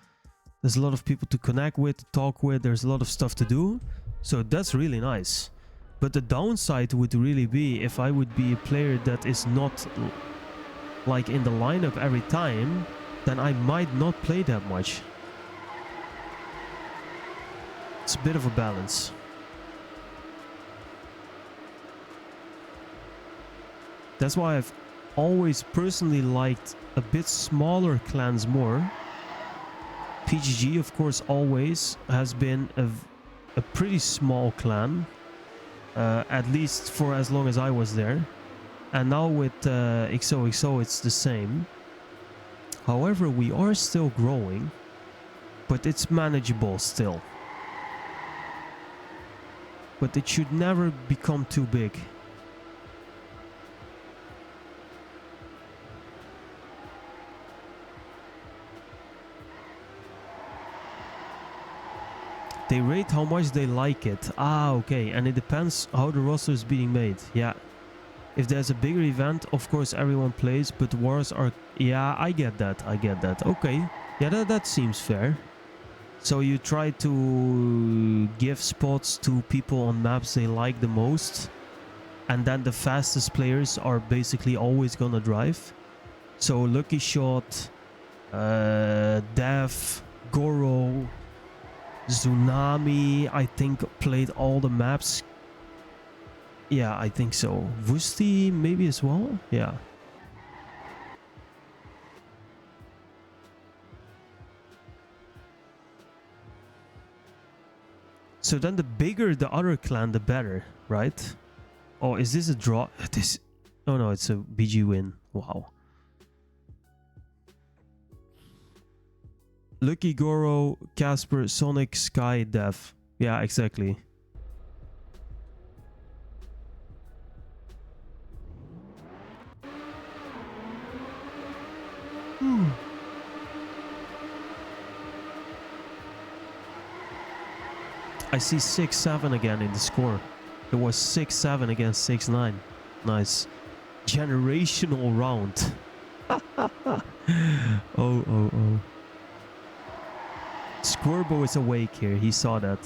There's a lot of people to connect with, to talk with. There's a lot of stuff to do. So that's really nice. But the downside would really be if I would be a player that is not like in the lineup every time, then I might not play that much. It's a bit of a balance. That's why I've always personally liked a bit smaller clans more. PGG, of course, always has been a pretty small clan. At least for as long as I was there. And now with XOXO, it's the same. However, we are still growing. But it's manageable still. But it should never become too big. They rate how much they like it. Ah, okay. And it depends how the roster is being made. Yeah. If there's a bigger event, of course everyone plays, but wars are... Yeah, I get that. I get that. Okay. Yeah, that seems fair. So you try to give spots to people on maps they like the most. And then the fastest players are basically always gonna drive. So Lucky Shot, Dev, Goro... Tsunami, I think, played all the maps. Yeah, I think so. Vusti, maybe as well? Yeah. So then the bigger the other clan, the better, right? Oh, is this a draw? This... Oh no, it's a BG win. Wow. Lucky, Goro, Casper, Sonic, Sky, Dev. Yeah, exactly. I see 6-7 again in the score. It was 6-7 against 6-9. Nice. Generational round. Oh. Squirbo is awake here, he saw that.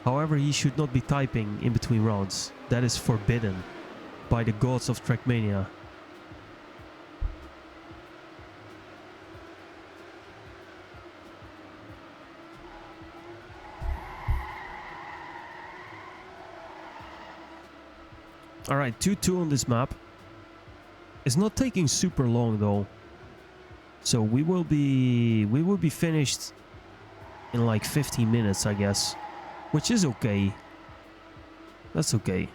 However, he should not be typing in between rounds. That is forbidden by the gods of Trackmania. Alright, 2-2 on this map. It's not taking super long though. So we will be finished in like 15 minutes, I guess. Which is okay. That's okay.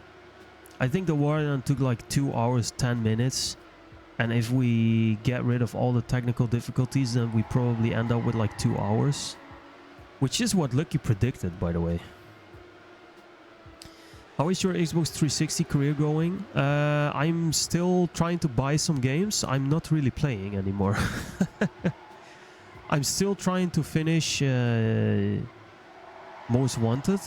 I think the war then took like 2 hours, 10 minutes. And if we get rid of all the technical difficulties, then we probably end up with like 2 hours. Which is what Lucky predicted, by the way. How is your Xbox 360 career going? I'm still trying to buy some games. I'm not really playing anymore. I'm still trying to finish Most Wanted.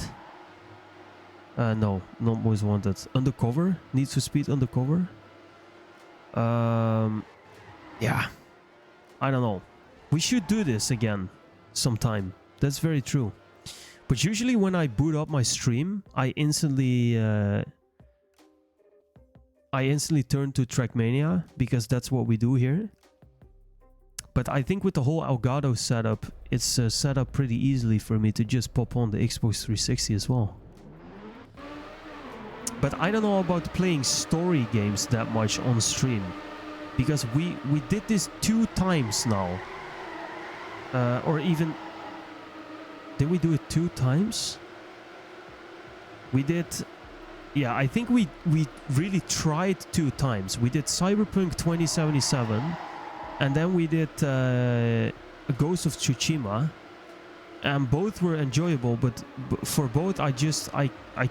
No, not Most Wanted. Undercover. Need for Speed Undercover. Yeah. I don't know. We should do this again sometime. That's very true. But usually when I boot up my stream, I instantly turn to Trackmania, because that's what we do here. But I think with the whole Elgato setup, it's set up pretty easily for me to just pop on the Xbox 360 as well. But I don't know about playing story games that much on stream, because we did this 2 times now, or even did we do it 2 times? We did, yeah, I think we really tried 2 times. We did Cyberpunk 2077, and then we did Ghost of Tsushima, and both were enjoyable, but for both I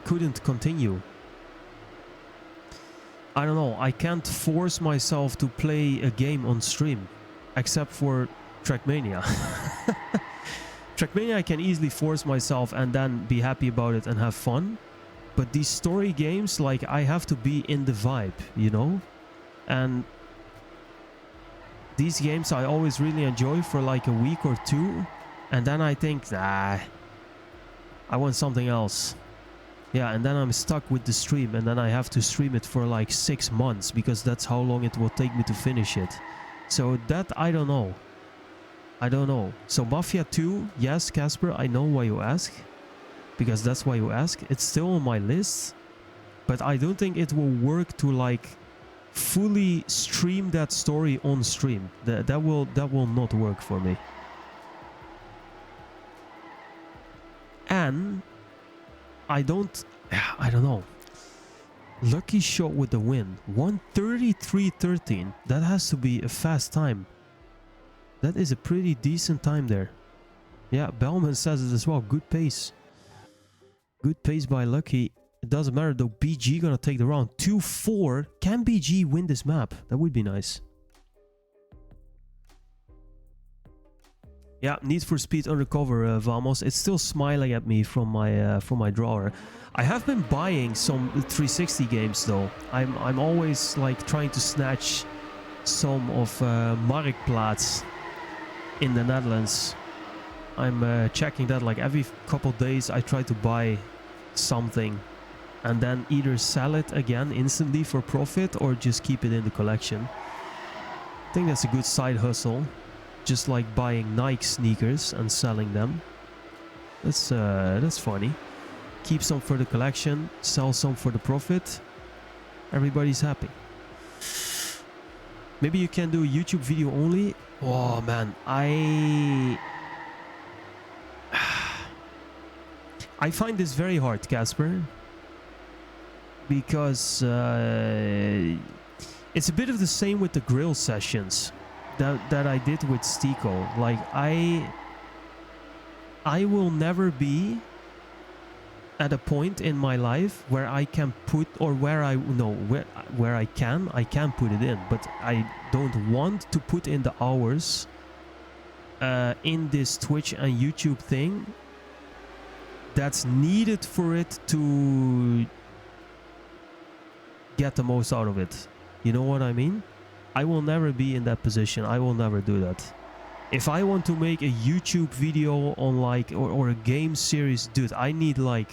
couldn't continue. I don't know, I can't force myself to play a game on stream, except for TRACKMANIA. TRACKMANIA I can easily force myself and then be happy about it and have fun. But these story games, like, I have to be in the vibe, you know? And these games I always really enjoy for like a week or 2. And then I think, nah, I want something else. Yeah, and then I'm stuck with the stream, and then I have to stream it for like 6 months, because that's how long it will take me to finish it. So that, I don't know. I don't know. So Mafia 2, yes, Casper, I know why you ask. Because that's why you ask. It's still on my list. But I don't think it will work to like fully stream that story on stream. That will not work for me. And I don't know. Lucky shot with the win. 1:33.13. That has to be a fast time. That is a pretty decent time there. Yeah, Bellman says it as well. Good pace. Good pace by Lucky. It doesn't matter though. BG gonna take the round. 2-4. Can BG win this map? That would be nice. Yeah, Need for Speed Undercover, Vamos. It's still smiling at me from my drawer. I have been buying some 360 games though. I'm always like trying to snatch some of Marktplaats in the Netherlands. I'm checking that like every couple days. I try to buy something and then either sell it again instantly for profit or just keep it in the collection. I think that's a good side hustle. Just like buying Nike sneakers and selling them. That's funny. Keep some for the collection, sell some for the profit. Everybody's happy. Maybe you can do a YouTube video only. Oh man, I find this very hard, Casper, because it's a bit of the same with the grill sessions that I did with Stico. Like I will never be at a point in my life where I can put, or where I can put it in, but I don't want to put in the hours in this Twitch and YouTube thing that's needed for it to get the most out of it. You know what I mean? I will never be in that position. I will never do that. If I want to make a YouTube video on like, or a game series, dude, I need like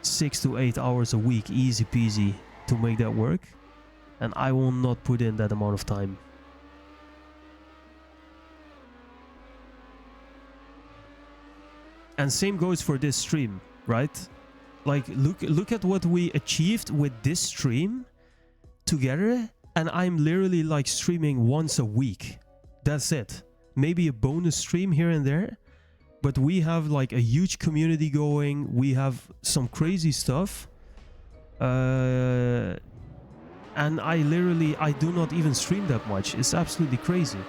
6 to 8 hours a week, easy peasy, to make that work. And I will not put in that amount of time. And same goes for this stream, right? Like, look at what we achieved with this stream together. And I'm literally like streaming once a week. That's it. Maybe a bonus stream here and there. But we have like a huge community going. We have some crazy stuff. And I do not even stream that much. It's absolutely crazy.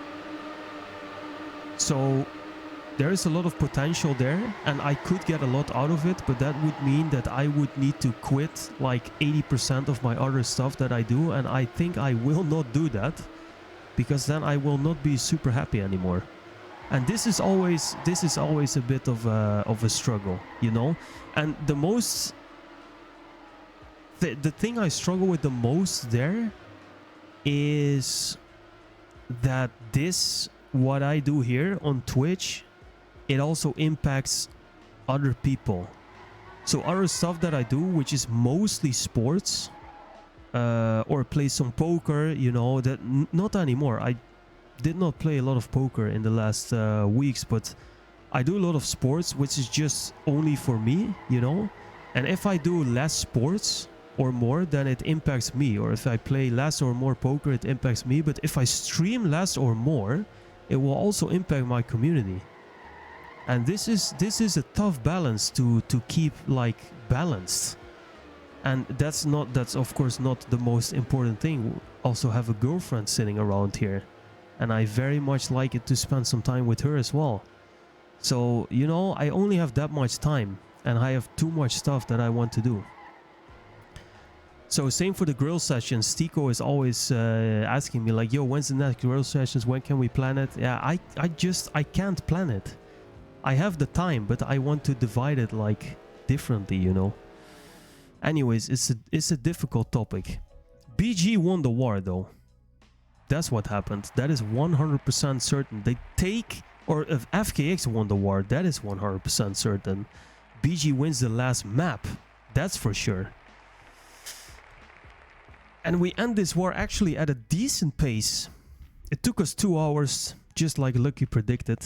So there is a lot of potential there, and I could get a lot out of it, but that would mean that I would need to quit like 80% of my other stuff that I do, and I think I will not do that, because then I will not be super happy anymore. And this is always a bit of a struggle, you know. And the thing I struggle with the most there is that what I do here on Twitch, it also impacts other people. So other stuff that I do, which is mostly sports, or play some poker, you know, that not anymore. I did not play a lot of poker in the last weeks, but I do a lot of sports, which is just only for me, you know. And if I do less sports or more, then it impacts me. Or if I play less or more poker, it impacts me. But if I stream less or more, it will also impact my community. And this is a tough balance to keep like balanced. And that's of course not the most important thing. Also have a girlfriend sitting around here, and I very much like it to spend some time with her as well. So, you know, I only have that much time, and I have too much stuff that I want to do. So same for the grill sessions. Tico is always asking me like, yo, when's the next grill sessions? When can we plan it? Yeah, I can't plan it. I have the time, but I want to divide it like differently, you know. Anyways, it's a difficult topic. BG won the war though. That's what happened. That is 100% certain. They take, or if FKX won the war, that is 100% certain. BG wins the last map. That's for sure. And we end this war actually at a decent pace. It took us 2 hours, just like Lucky predicted.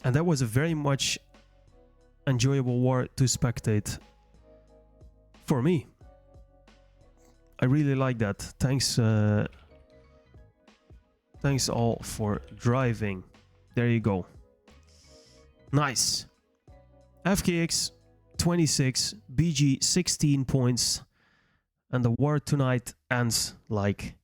And that was a very much enjoyable war to spectate. For me. I really like that. Thanks thanks all for driving. There you go. Nice. FKX 26, BG 16 points. And the war tonight ends like